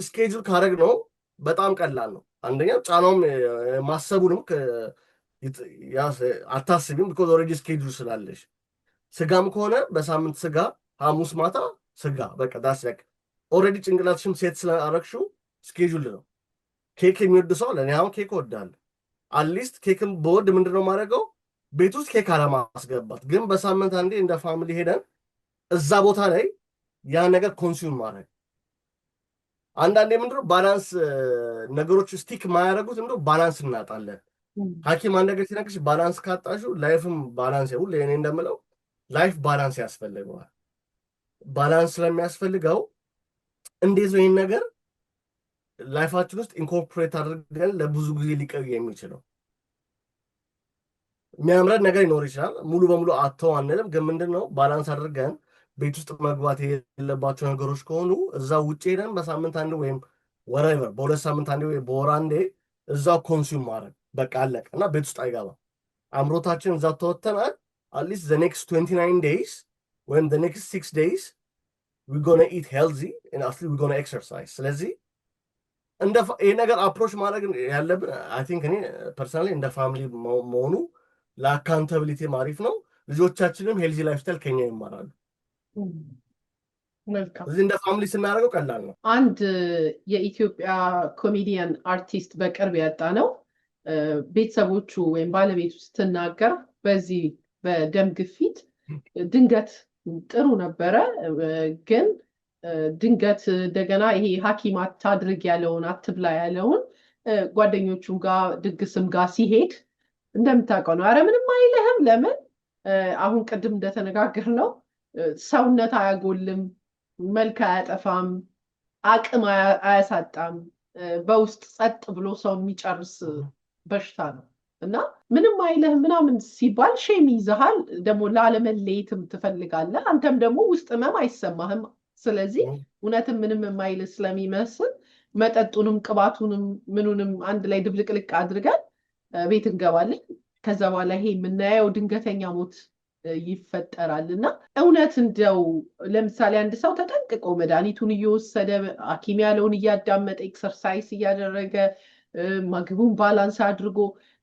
ስኬጁል ካደረግ ነው በጣም ቀላል ነው። አንደኛው ጫናውም ማሰቡንም አታስቢም፣ ቢኮዝ ኦልሬዲ ስኬጁል ስላለሽ። ስጋም ከሆነ በሳምንት ስጋ፣ ሐሙስ ማታ ስጋ፣ በቃ ዳስ ላይክ ኦልሬዲ ጭንቅላትሽም ሴት ስላደረግሽው ስኬጁል ነው። ኬክ የሚወድ ሰው ለእኔ አሁን ኬክ እወዳለሁ። አትሊስት ኬክም በወድ ምንድነው ማድረገው ቤት ውስጥ ኬክ አለማስገባት፣ ግን በሳምንት አንዴ እንደ ፋሚሊ ሄደን እዛ ቦታ ላይ ያ ነገር ኮንሱም ማድረግ። አንዳንዴ ምንድነው ባላንስ ነገሮች ስቲክ ማያደርጉት ምንድነው ባላንስ እናጣለን። ሐኪም አንድ ነገር ሲነግርሽ ባላንስ ካጣሹ ላይፍም ባላንስ ሁሌ እኔ እንደምለው ላይፍ ባላንስ ያስፈልገዋል። ባላንስ ስለሚያስፈልገው እንዴት ነው ይህን ነገር ላይፋችን ውስጥ ኢንኮርፖሬት አድርገን ለብዙ ጊዜ ሊቀር የሚችለው? የሚያምረን ነገር ይኖር ይችላል፣ ሙሉ በሙሉ አተው አንልም። ግን ምንድን ነው ባላንስ አድርገን ቤት ውስጥ መግባት የሌለባቸው ነገሮች ከሆኑ እዛ ውጭ ሄደን በሳምንት አንዴ ወይም ወራይቨር በ2 ሳምንት አንዴ ወይ በወር አንዴ እዛው ኮንሱም ማድረግ በቃ አለቀ እና ቤት ውስጥ አይገባም። አምሮታችን እዛ ተወተናል። አትሊስት ዘ ኔክስት 29 days ወይም ዘ ኔክስት 6 days we gonna eat healthy and actually we gonna exercise። ስለዚህ ይህ ነገር አፕሮች ማድረግ ያለብን አይ ቲንክ እኔ ፐርሰናሊ እንደ ፋሚሊ መሆኑ ለአካውንታብሊቲ አሪፍ ነው። ልጆቻችንም ሄልዚ ላይፍ ስታይል ከኛ ይማራሉ። እዚህ እንደ ፋሚሊ ስናደርገው ቀላል ነው። አንድ የኢትዮጵያ ኮሜዲያን አርቲስት በቅርብ ያጣ ነው። ቤተሰቦቹ ወይም ባለቤቱ ስትናገር በዚህ በደም ግፊት ድንገት ጥሩ ነበረ፣ ግን ድንገት እንደገና ይሄ ሐኪም አታድርግ ያለውን አትብላ ያለውን ጓደኞቹም ጋር ድግስም ጋር ሲሄድ እንደምታውቀው ነው። አረ ምንም አይልህም። ለምን አሁን ቅድም እንደተነጋገር ነው ሰውነት አያጎልም፣ መልክ አያጠፋም፣ አቅም አያሳጣም። በውስጥ ጸጥ ብሎ ሰው የሚጨርስ በሽታ ነው እና ምንም አይልህም ምናምን ሲባል ሼም ይዘሃል። ደግሞ ላለመለየትም ትፈልጋለህ። አንተም ደግሞ ውስጥ ህመም አይሰማህም። ስለዚህ እውነትም ምንም የማይልህ ስለሚመስል መጠጡንም ቅባቱንም ምኑንም አንድ ላይ ድብልቅልቅ አድርገን ቤት እንገባለን። ከዛ በኋላ ይሄ የምናየው ድንገተኛ ሞት ይፈጠራል እና እውነት እንደው ለምሳሌ አንድ ሰው ተጠንቅቆ መድኃኒቱን እየወሰደ ሐኪም ያለውን እያዳመጠ ኤክሰርሳይዝ እያደረገ ምግቡን ባላንስ አድርጎ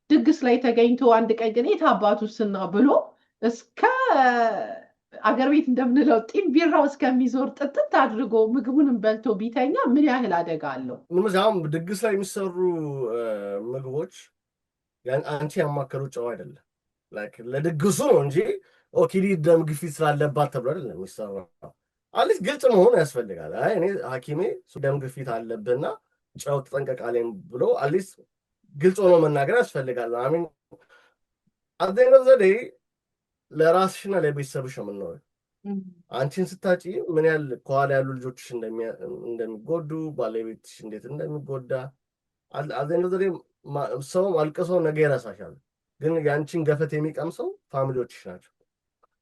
ድግስ ላይ ተገኝቶ አንድ ቀን ግን የት አባቱ ስና ብሎ እስከ አገር ቤት እንደምንለው ጢም ቢራው እስከሚዞር ጥጥት አድርጎ ምግቡንም በልቶ ቢተኛ ምን ያህል አደጋ አለው? አሁን ድግስ ላይ የሚሰሩ ምግቦች አንቺ ያማከሩ ጨው አይደለም። ለድግሱ ነው እንጂ ኦኬዲ ደም ግፊት ስላለባት ተብሎ አይደለም የሚሰራው። አትሊስት ግልጽ መሆን ያስፈልጋል። አይ እኔ ሐኪሜ ደም ግፊት አለብህና ጨው ተጠንቀቃለኝ ብሎ አትሊስት ግልጽ ሆኖ መናገር ያስፈልጋል። አሚን አደረገ ዘዴ ለራስሽና ለቤተሰብሽ ነው የምንኖረው። አንቺን ስታጪ ምን ያህል ከኋላ ያሉ ልጆችሽ እንደሚጎዱ፣ ባለቤትሽ እንዴት እንደሚጎዳ አደረገ ዘዴ ሰው አልቅሰው ነገ ይረሳሻል። ግን ያንቺን ገፈት የሚቀምሰው ፋሚሊዎችሽ ናቸው።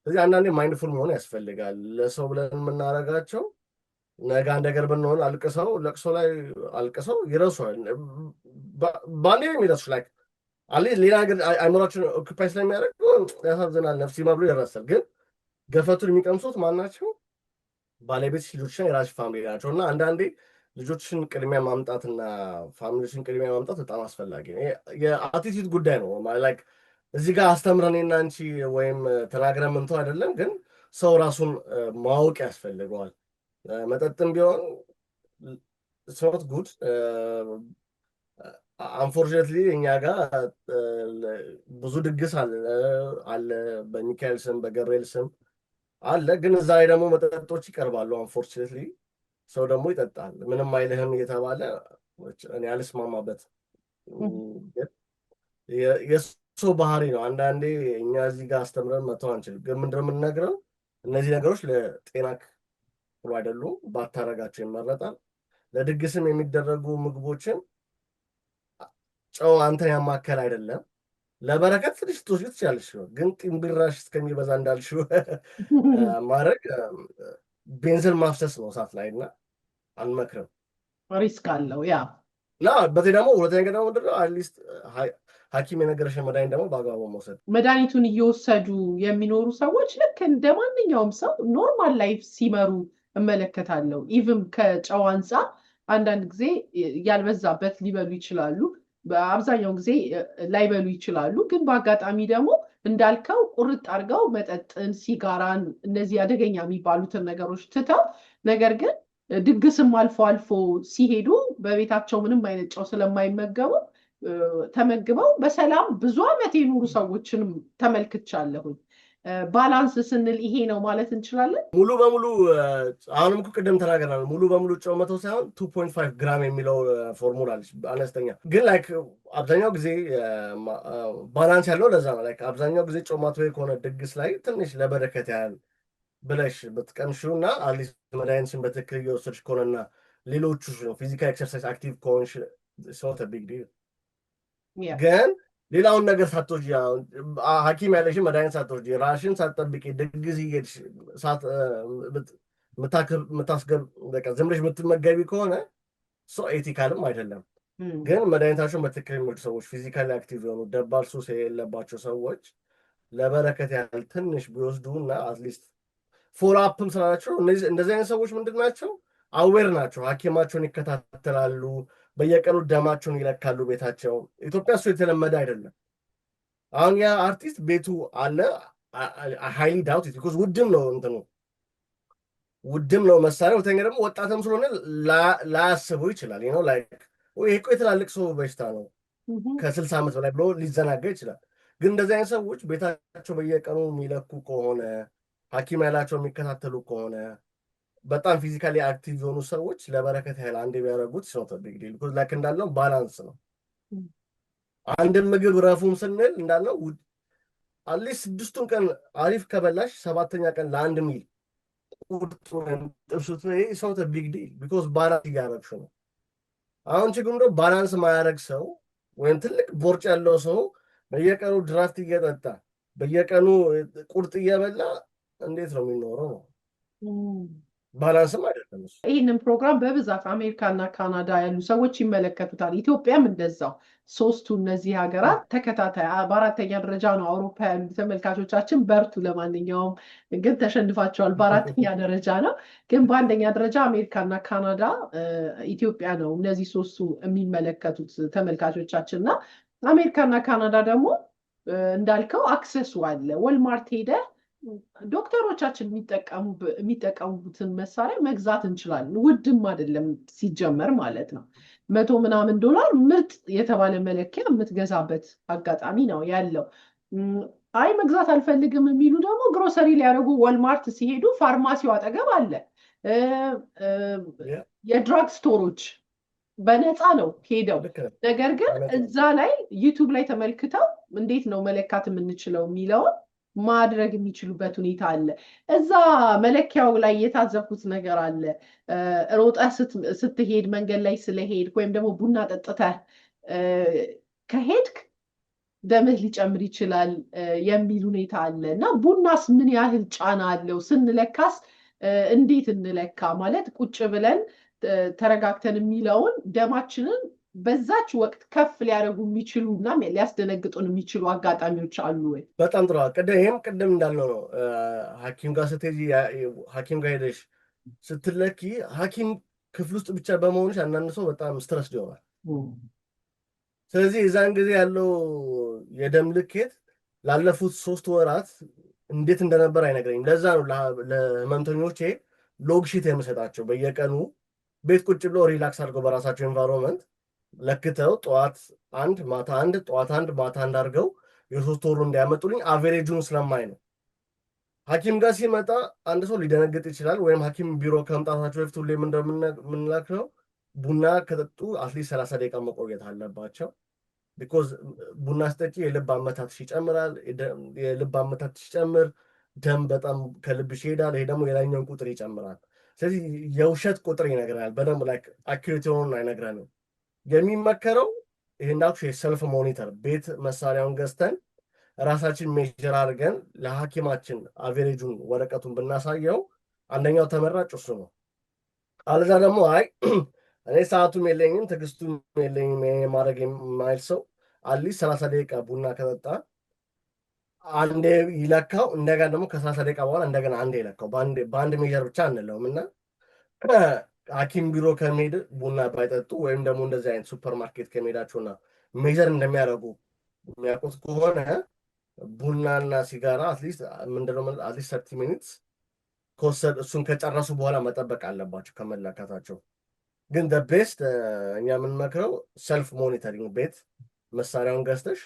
ስለዚህ አንዳንዴ ማይንድፉል መሆን ያስፈልጋል። ለሰው ብለን የምናረጋቸው ነገ አንድ ነገር ብንሆን አልቅሰው ለቅሶ ላይ አልቅሰው ይረሱሃል። ባንዴ የሚረሱ ላይ ሌላ ነገር አይምሯችን ኦኩፓይ ስለሚያደርግ ያሳዝናል። ነፍሲ መብሎ ይረሳል። ግን ገፈቱን የሚቀምሱት ማናቸው? ባለቤትሽ፣ ልጆችሽን፣ የራስሽ ፋሚሊ ናቸው። እና አንዳንዴ ልጆችን ቅድሚያ ማምጣትና ፋሚሊዎችን ቅድሚያ ማምጣት በጣም አስፈላጊ ነው። የአቲቲዩድ ጉዳይ ነው። ላይክ እዚህ ጋር አስተምረኔና አንቺ ወይም ተናግረን ምንተው አይደለም፣ ግን ሰው ራሱን ማወቅ ያስፈልገዋል። መጠጥም ቢሆን ሶት ጉድ አንፎርቹኔትሊ እኛ ጋር ብዙ ድግስ አለ በሚካኤል ስም በገብርኤል ስም አለ። ግን እዛ ላይ ደግሞ መጠጦች ይቀርባሉ። አንፎርቹኔትሊ ሰው ደግሞ ይጠጣል። ምንም አይልህም እየተባለ እኔ አልስማማበት። የሰው ባህሪ ነው። አንዳንዴ እኛ እዚህ ጋር አስተምረን መተው አንችልም። ግን ምንድን ነው የምንነግረው? እነዚህ ነገሮች ለጤናክ ጥሩ አይደሉም፣ ባታረጋቸው ይመረጣል። ለድግስም የሚደረጉ ምግቦችን ጨው አንተን ያማከል አይደለም። ለበረከት ትንሽ ትወስጂ ትችላለሽ፣ ግን ጢምቢራሽ እስከሚበዛ እንዳልሽው ማድረግ ቤንዝል ማፍሰስ ነው እሳት ላይ እና አንመክርም። ሪስክ አለው ያ እና በተለይ ደግሞ ሁለተኛ ደግሞ ምንድነው አትሊስት ሐኪም የነገረሽን መድኃኒት ደግሞ በአግባቡ መውሰድ። መድኃኒቱን እየወሰዱ የሚኖሩ ሰዎች ልክ እንደ ማንኛውም ሰው ኖርማል ላይፍ ሲመሩ እመለከታለሁ። ኢቭን ከጨው አንጻር አንዳንድ ጊዜ ያልበዛበት ሊበሉ ይችላሉ፣ በአብዛኛው ጊዜ ላይበሉ ይችላሉ። ግን በአጋጣሚ ደግሞ እንዳልከው ቁርጥ አድርገው መጠጥን፣ ሲጋራን፣ እነዚህ አደገኛ የሚባሉትን ነገሮች ትተው ነገር ግን ድግስም አልፎ አልፎ ሲሄዱ በቤታቸው ምንም አይነት ጨው ስለማይመገቡ ተመግበው በሰላም ብዙ ዓመት የኖሩ ሰዎችንም ተመልክቻለሁኝ። ባላንስ ስንል ይሄ ነው ማለት እንችላለን። ሙሉ በሙሉ አሁንም እኮ ቅድም ተናገርናል። ሙሉ በሙሉ ጨው መተው ሳይሆን 2.5 ግራም የሚለው ፎርሙላ አለች አነስተኛ። ግን ላይክ አብዛኛው ጊዜ ባላንስ ያለው ለዛ ነው። ላይክ አብዛኛው ጊዜ ጨው ማትበይ ከሆነ ድግስ ላይ ትንሽ ለበረከት ያህል ብለሽ ብትቀምሺው እና አትሊስት መድኃኒትሽን በትክክል እየወሰድሽ ከሆነና ሌሎቹ ፊዚካል ኤክሰርሳይዝ አክቲቭ ከሆንሽ ሰው ቢግ ዲል። ግን ሌላውን ነገር ሳትወስጂ ሐኪም ያለሽን መድኃኒት ሳትወስጂ ራሽን ሳትጠብቂ ድግስ እየሄድሽ በቃ ዝም ብለሽ የምትመገቢ ከሆነ ሰው ኤቲካልም አይደለም። ግን መድኃኒታቸውን በትክክል የሚወስዱ ሰዎች፣ ፊዚካሊ አክቲቭ የሆኑ ደባል ሱስ የሌለባቸው ሰዎች ለበረከት ያህል ትንሽ ቢወስዱ እና አትሊስት ፎሎ አፕም ስላላቸው እንደዚህ አይነት ሰዎች ምንድን ናቸው? አዌር ናቸው። ሐኪማቸውን ይከታተላሉ። በየቀኑ ደማቸውን ይለካሉ ቤታቸው። ኢትዮጵያ እሱ የተለመደ አይደለም። አሁን ያ አርቲስት ቤቱ አለ ሃይሊ ዳውት ቢኮዝ ውድም ነው እንትኑ ውድም ነው መሳሪያ። ሁለተኛ ደግሞ ወጣትም ስለሆነ ላያስበው ይችላል። ነው ላይክ ይሄ እኮ የትላልቅ ሰው በሽታ ነው ከ60 ዓመት በላይ ብሎ ሊዘናጋ ይችላል። ግን እንደዚህ አይነት ሰዎች ቤታቸው በየቀኑ የሚለኩ ከሆነ ሐኪም ያላቸው የሚከታተሉ ከሆነ በጣም ፊዚካሊ አክቲቭ የሆኑ ሰዎች ለበረከት ያህል አንድ ቢያደርጉት ነው ቢግ ዲል። ላይክ እንዳለው ባላንስ ነው። አንድን ምግብ ረፉም ስንል እንዳለው አትሊስት 6ቱን ቀን አሪፍ ከበላሽ 7ኛ ቀን ለአንድ ሚል ጥብሱት ሰው ቢግ ዲል ቢኮዝ ባላንስ እያደረግሽ ነው። አሁን ችግሩ እንደው ባላንስ ማያደርግ ሰው ወይም ትልቅ ቦርጭ ያለው ሰው በየቀኑ ድራፍት እየጠጣ በየቀኑ ቁርጥ እየበላ እንዴት ነው የሚኖረው? ነው ባላንስም አይደለም። ይህንን ፕሮግራም በብዛት አሜሪካና ካናዳ ያሉ ሰዎች ይመለከቱታል። ኢትዮጵያም እንደዛው። ሶስቱ እነዚህ ሀገራት ተከታታይ በአራተኛ ደረጃ ነው። አውሮፓ ያሉ ተመልካቾቻችን በርቱ። ለማንኛውም ግን ተሸንፋቸዋል። በአራተኛ ደረጃ ነው። ግን በአንደኛ ደረጃ አሜሪካና ካናዳ፣ ኢትዮጵያ ነው እነዚህ ሶስቱ የሚመለከቱት ተመልካቾቻችን እና አሜሪካና ካናዳ ደግሞ እንዳልከው አክሰሱ አለ። ወልማርት ሄደ ዶክተሮቻችን የሚጠቀሙበትን መሳሪያ መግዛት እንችላለን። ውድም አይደለም ሲጀመር ማለት ነው። $100 ምርጥ የተባለ መለኪያ የምትገዛበት አጋጣሚ ነው ያለው። አይ መግዛት አልፈልግም የሚሉ ደግሞ ግሮሰሪ ሊያደርጉ ወልማርት ሲሄዱ ፋርማሲው አጠገብ አለ። የድራግ ስቶሮች በነፃ ነው ሄደው። ነገር ግን እዛ ላይ ዩቱብ ላይ ተመልክተው እንዴት ነው መለካት የምንችለው የሚለውን ማድረግ የሚችሉበት ሁኔታ አለ። እዛ መለኪያው ላይ የታዘብኩት ነገር አለ። ሮጠህ ስትሄድ መንገድ ላይ ስለሄድክ ወይም ደግሞ ቡና ጠጥተህ ከሄድክ ደምህ ሊጨምር ይችላል የሚል ሁኔታ አለ እና ቡናስ ምን ያህል ጫና አለው? ስንለካስ እንዴት እንለካ? ማለት ቁጭ ብለን ተረጋግተን የሚለውን ደማችንን በዛች ወቅት ከፍ ሊያደርጉ የሚችሉ እና ሊያስደነግጡን የሚችሉ አጋጣሚዎች አሉ ወይ? በጣም ጥሩ። ይህም ቅድም እንዳለው ነው። ሐኪም ጋር ስትሄጂ ሐኪም ጋር ሄደሽ ስትለኪ ሐኪም ክፍል ውስጥ ብቻ በመሆንሽ አንዳንድ ሰው በጣም ስትረስ ይሆናል። ስለዚህ የዛን ጊዜ ያለው የደም ልኬት ላለፉት 3 ወራት እንዴት እንደነበር አይነግረኝም። ለዛ ነው ለህመምተኞቼ ሎግሺት የምሰጣቸው። በየቀኑ ቤት ቁጭ ብሎ ሪላክስ አድርገው በራሳቸው ኤንቫይሮንመንት ለክተው ጠዋት 1 ማታ 1 ጠዋት 1 ማታ 1 አድርገው የ3 ወሩ እንዲያመጡልኝ አቬሬጁን ስለማይ ነው። ሐኪም ጋር ሲመጣ አንድ ሰው ሊደነግጥ ይችላል። ወይም ሐኪም ቢሮ ከመምጣታቸው በፊት ሁሌም እንደምንላክለው ቡና ከጠጡ አትሊስት 30 ደቂቃ መቆየት አለባቸው። ቢኮዝ ቡና ስጠጪ የልብ አመታትሽ ይጨምራል። የልብ አመታትሽ ሲጨምር ደም በጣም ከልብሽ ይሄዳል። ይሄ ደግሞ የላይኛውን ቁጥር ይጨምራል። ስለዚህ የውሸት ቁጥር ይነግረናል። በደንብ ላይ አኪሬት የሆኑን አይነግረንም። የሚመከረው ይሄ እንዳልኩሽ የሰልፍ ሞኒተር ቤት መሳሪያውን ገዝተን ራሳችን ሜዥር አድርገን ለሐኪማችን አቬሬጁን ወረቀቱን ብናሳየው አንደኛው ተመራጭ እሱ ነው። አለዛ ደግሞ አይ እኔ ሰዓቱም የለኝም ትዕግስቱም የለኝም ማድረግ የማይል ሰው አትሊስት 30 ደቂቃ ቡና ከጠጣ አንዴ ይለካው፣ እንደገና ደግሞ ከ30 ደቂቃ በኋላ እንደገና አንዴ ይለካው። በአንድ ሜዥር ብቻ አንለውም እና ሐኪም ቢሮ ከመሄድ ቡና ባይጠጡ ወይም ደግሞ እንደዚህ አይነት ሱፐር ማርኬት ከመሄዳቸውና ሜዥር እንደሚያደርጉ የሚያውቁት ከሆነ ቡናና ሲጋራ አትሊስት ምንድነው አትሊስት 30 ሚኒትስ ከወሰድ እሱን ከጨረሱ በኋላ መጠበቅ አለባቸው ከመለካታቸው። ግን ቤስት እኛ የምንመክረው ሰልፍ ሞኒተሪንግ ቤት መሳሪያውን ገዝተሽ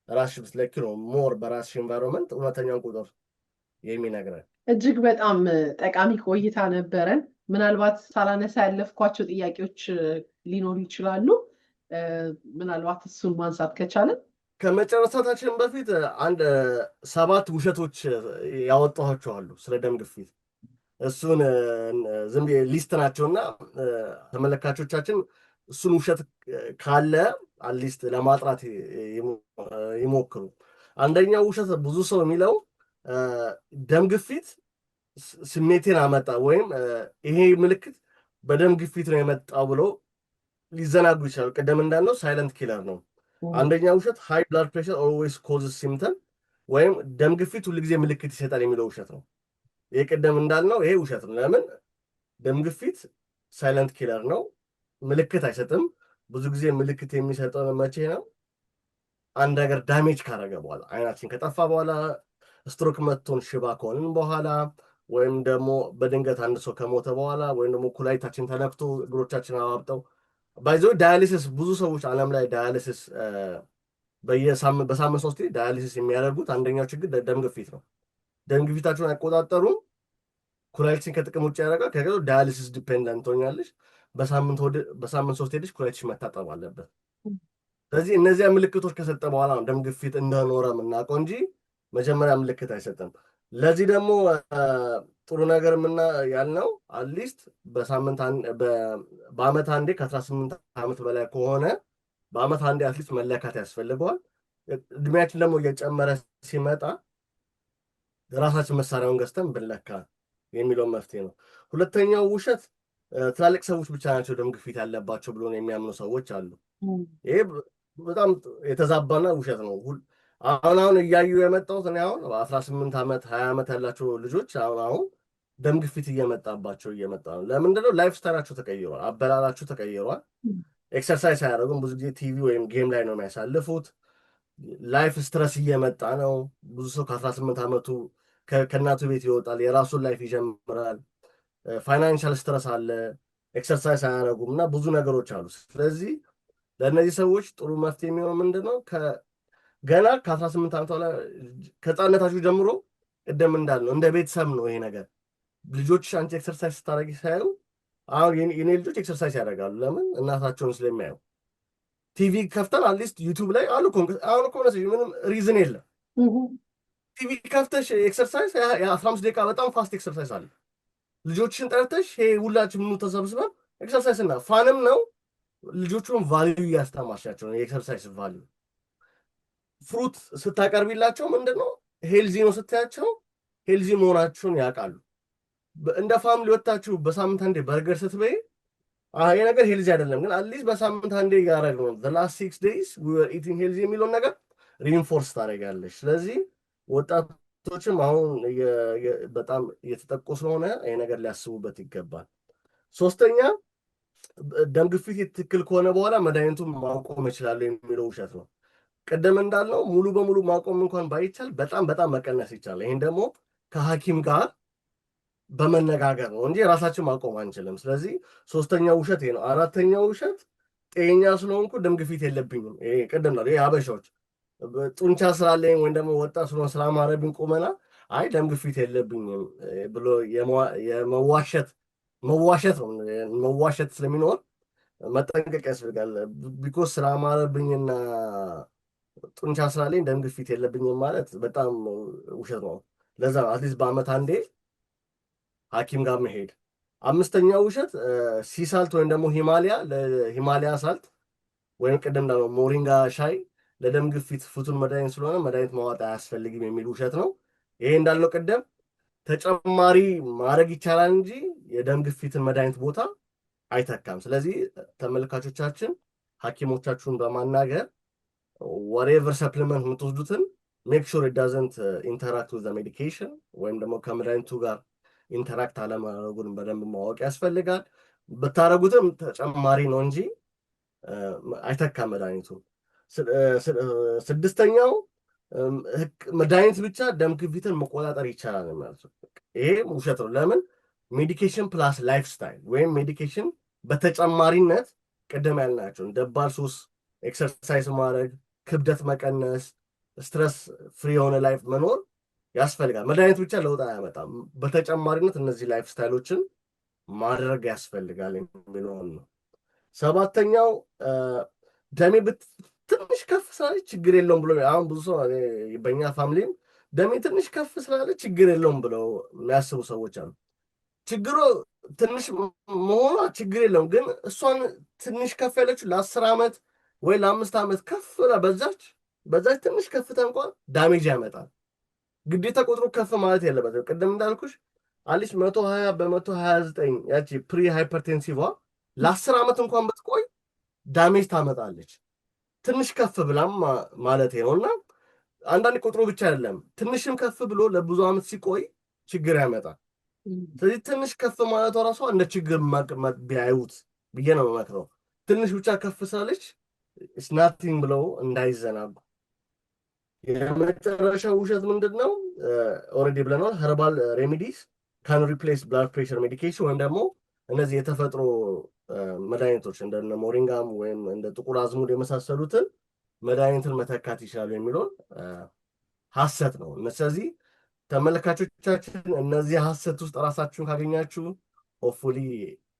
ራስሽ ብትለኪ ነው ሞር በራስሽ ኢንቫይሮንመንት እውነተኛውን ቁጥር የሚነግረን። እጅግ በጣም ጠቃሚ ቆይታ ነበረን። ምናልባት ሳላነሳ ያለፍኳቸው ጥያቄዎች ሊኖሩ ይችላሉ። ምናልባት እሱን ማንሳት ከቻለን ከመጨረሳታችን በፊት አንድ 7 ውሸቶች ያወጣኋቸው አሉ ስለ ደም ግፊት። እሱን ዝም ሊስት ናቸውና ተመለካቾቻችን እሱን ውሸት ካለ አትሊስት ለማጥራት ይሞክሩ። አንደኛው ውሸት ብዙ ሰው የሚለው ደም ግፊት ስሜቴን አመጣ ወይም ይሄ ምልክት በደም ግፊት ነው የመጣው ብሎ ሊዘናጉ ይችላሉ። ቅድም እንዳልነው ሳይለንት ኪለር ነው። አንደኛ ውሸት ሃይ ብላድ ፕሬሸር ኦልዌይስ ኮዝስ ሲምፕተም ወይም ደም ግፊት ሁልጊዜ ምልክት ይሰጣል የሚለው ውሸት ነው። ይሄ ቅድም እንዳልነው ይሄ ውሸት ነው። ለምን? ደም ግፊት ሳይለንት ኪለር ነው፣ ምልክት አይሰጥም። ብዙ ጊዜ ምልክት የሚሰጠው መቼ ነው? አንድ ነገር ዳሜጅ ካረገ በኋላ፣ አይናችን ከጠፋ በኋላ፣ ስትሮክ መቶን ሽባ ከሆንን በኋላ፣ ወይም ደግሞ በድንገት አንድ ሰው ከሞተ በኋላ፣ ወይም ደግሞ ኩላሊታችን ተነክቶ እግሮቻችን አባብጠው ባይዞ ዳያሊሲስ ብዙ ሰዎች ዓለም ላይ ዳያሊሲስ በሳምንት 3 ዳያሊሲስ የሚያደርጉት አንደኛው ችግር ደም ግፊት ነው። ደም ግፊታቸውን አይቆጣጠሩም፣ ኩላሊትን ከጥቅም ውጭ ያደርጋል። ከገ ዳያሊሲስ ዲፔንደንት ሆኛለሽ። በሳምንት 3 ሄደሽ ኩላሊትሽ መታጠብ አለበት። ስለዚህ እነዚያ ምልክቶች ከሰጠ በኋላ ነው ደም ግፊት እንደኖረ የምናውቀው እንጂ መጀመሪያ ምልክት አይሰጥም። ለዚህ ደግሞ ጥሩ ነገር ያልነው አትሊስት በአመት አንዴ ከ18 ዓመት በላይ ከሆነ በአመት አንዴ አትሊስት መለካት ያስፈልገዋል። እድሜያችን ደግሞ እየጨመረ ሲመጣ ራሳችን መሳሪያውን ገዝተን ብንለካ የሚለው መፍትሄ ነው። ሁለተኛው ውሸት ትላልቅ ሰዎች ብቻ ናቸው ደም ግፊት ያለባቸው ብሎ የሚያምኑ ሰዎች አሉ። ይሄ በጣም የተዛባና ውሸት ነው። አሁን እያዩ የመጣሁት እኔ አሁን 18 ዓመት 20 ዓመት ያላቸው ልጆች አሁን ደም ግፊት እየመጣ ነው። ለምንድነው? ላይፍ ስታይላቸው ተቀይሯል፣ አበላላቸው ተቀይሯል። ኤክሰርሳይዝ አያደርጉም። ብዙ ጊዜ ቲቪ ወይም ጌም ላይ ነው የሚያሳልፉት። ላይፍ ስትረስ እየመጣ ነው። ብዙ ሰው ከ18 ዓመቱ ከእናቱ ቤት ይወጣል፣ የራሱን ላይፍ ይጀምራል። ፋይናንሻል ስትረስ አለ፣ ኤክሰርሳይዝ አያደርጉም እና ብዙ ነገሮች አሉ። ስለዚህ ለእነዚህ ሰዎች ጥሩ መፍትሄ የሚሆነው ምንድነው? ገና ከ18 ዓመት በኋላ ከህፃንነታችሁ ጀምሮ ቅድም እንዳልነው እንደ ቤተሰብ ነው ይሄ ነገር። ልጆች አንቺ ኤክሰርሳይዝ ስታደርጊ ሳያዩ አሁን የኔ ልጆች ኤክሰርሳይዝ ያደርጋሉ። ለምን? እናታቸውን ስለሚያዩ። ቲቪ ከፍተን አትሊስት ዩቲዩብ ላይ አሉ። አሁን እኮ ምንም ሪዝን የለም። ቲቪ ከፍተሽ ኤክሰርሳይዝ የ15 ደቂቃ በጣም ፋስት ኤክሰርሳይዝ አለ። ልጆችን ጠርተሽ ሁላችን ምኑ ተሰብስበን ኤክሰርሳይዝ እና ፋንም ነው። ልጆቹን ቫልዩ እያስተማርሻቸው ነው። የኤክሰርሳይዝ ቫልዩ ፍሩት ስታቀርቢላቸው ምንድነው ሄልዚ ነው ስትያቸው ሄልዚ መሆናችሁን ያውቃሉ። እንደ ፋሚሊ ወጣችሁ በሳምንት አንዴ በርገር ስትበይ ይሄ ነገር ሄልዚ አይደለም፣ ግን አትሊስት በሳምንት አንዴ ያደረግነው the last 6 days we were eating healthy የሚለውን ነገር ሪኢንፎርስ ታደርጋለች። ስለዚህ ወጣቶችም አሁን በጣም እየተጠቁ ስለሆነ ይሄ ነገር ሊያስቡበት ይገባል። ሶስተኛ ደም ግፊት ትክክል ከሆነ በኋላ መድኃኒቱን ማቆም ይችላል የሚለው ውሸት ነው። ቀደም እንዳልነው ሙሉ በሙሉ ማቆም እንኳን ባይቻል በጣም መቀነስ ይቻላል። ይሄን ደግሞ ከሐኪም ጋር በመነጋገር ነው እንጂ ራሳችን ማቆም አንችልም። ስለዚህ ሶስተኛው ውሸት ይሄ ነው። አራተኛው ውሸት ጤኛ ስለሆንኩ ደም ግፊት የለብኝም። ይሄ ቀደም ነው። ይሄ አበሻዎች ጡንቻ ስላለኝ ወይም ደግሞ ወጣት ስለሆነ ስላማረብኝ ቁመና አይ ደም ግፊት የለብኝም ብሎ መዋሸት ነው። መዋሸት ስለሚኖር መጠንቀቅ ያስፈልጋል። ቢኮዝ ስላማረብኝና ጡንቻ ስላለኝ ደም ግፊት የለብኝም ማለት በጣም ውሸት ነው። ለዛ አትሊስት በአመት አንዴ ሐኪም ጋር መሄድ። አምስተኛው ውሸት ሲሳልት ወይም ደግሞ ሂማሊያ ሳልት ወይም ቅድም ደግሞ ሞሪንጋ ሻይ ለደም ግፊት ፍቱን መድኃኒት ስለሆነ መድኃኒት ማዋጥ አያስፈልግም የሚል ውሸት ነው። ይሄ እንዳለው ቅድም ተጨማሪ ማድረግ ይቻላል እንጂ የደም ግፊትን መድኃኒት ቦታ አይተካም። ስለዚህ ተመልካቾቻችን ሐኪሞቻችሁን በማናገር whatever supplement የምትወስዱትን ሜክ ሹር ኢት ዳዝንት ኢንተራክት ዊዝ ሜዲኬሽን ወይም ደግሞ ከመድኃኒቱ ጋር ኢንተራክት አለማድረጉን በደንብ ማወቅ ያስፈልጋል። ብታረጉትም ተጨማሪ ነው እንጂ አይተካም መድኃኒቱ። ስድስተኛው መድኃኒት ብቻ ደም ግፊትን መቆጣጠር ይቻላል ማለት ነው። ይሄ ውሸት ነው። ለምን? ሜዲኬሽን ፕላስ ላይፍ ስታይል ወይም ሜዲኬሽን በተጨማሪነት ቅድም ያልናቸው ደባል ሱስ፣ ኤክሰርሳይዝ ማድረግ፣ ክብደት መቀነስ፣ ስትረስ ፍሪ የሆነ ላይፍ መኖር ያስፈልጋል። መድኃኒት ብቻ ለውጥ አያመጣም። በተጨማሪነት እነዚህ ላይፍ ስታይሎችን ማድረግ ያስፈልጋል የሚለውን ነው። ሰባተኛው ደሜ ትንሽ ከፍ ስላለች ችግር የለውም ብሎ አሁን ብዙ ሰው በእኛ ፋሚሊም ደሜ ትንሽ ከፍ ስላለች ችግር የለውም ብለው የሚያስቡ ሰዎች አሉ። ችግሩ ትንሽ መሆኗ ችግር የለውም፣ ግን እሷን ትንሽ ከፍ ያለችው ለ10 ዓመት ወይ ለ5 ዓመት ከፍ በዛች ትንሽ ከፍታ እንኳን ዳሜጅ ያመጣል። ግዴታ ቁጥሩ ከፍ ማለት የለበትም። ቅድም እንዳልኩሽ አሊሽ 120 በ129 ያቺ ፕሪ ሃይፐርቴንሲቭ ለ10 ዓመት እንኳን ብትቆይ ዳሜጅ ታመጣለች። ትንሽ ከፍ ብላም ማለት ነው። እና አንዳንድ ቁጥሩ ብቻ አይደለም ትንሽም ከፍ ብሎ ለብዙ ዓመት ሲቆይ ችግር ያመጣል። ስለዚህ ትንሽ ከፍ ማለቷ ራሷ እንደ ችግር ቢያዩት ብዬ ነው የምመክረው። ትንሽ ብቻ ከፍ ስላለች ስናቲንግ ብለው እንዳይዘናጉ። የመጨረሻው ውሸት ምንድን ነው? ኦልሬዲ ብለናል። ኸርባል ሬሜዲስ ካን ሪፕሌስ ብላድ ፕሬሸር ሜዲኬሽን ወይም ደግሞ እነዚህ የተፈጥሮ መድኃኒቶች እንደ ሞሪንጋም ወይም እንደ ጥቁር አዝሙድ የመሳሰሉትን መድኃኒትን መተካት ይችላሉ የሚለውን ሐሰት ነው። ስለዚህ ተመልካቾቻችን እነዚህ ሐሰት ውስጥ ራሳችሁን ካገኛችሁ ሆፕፉሊ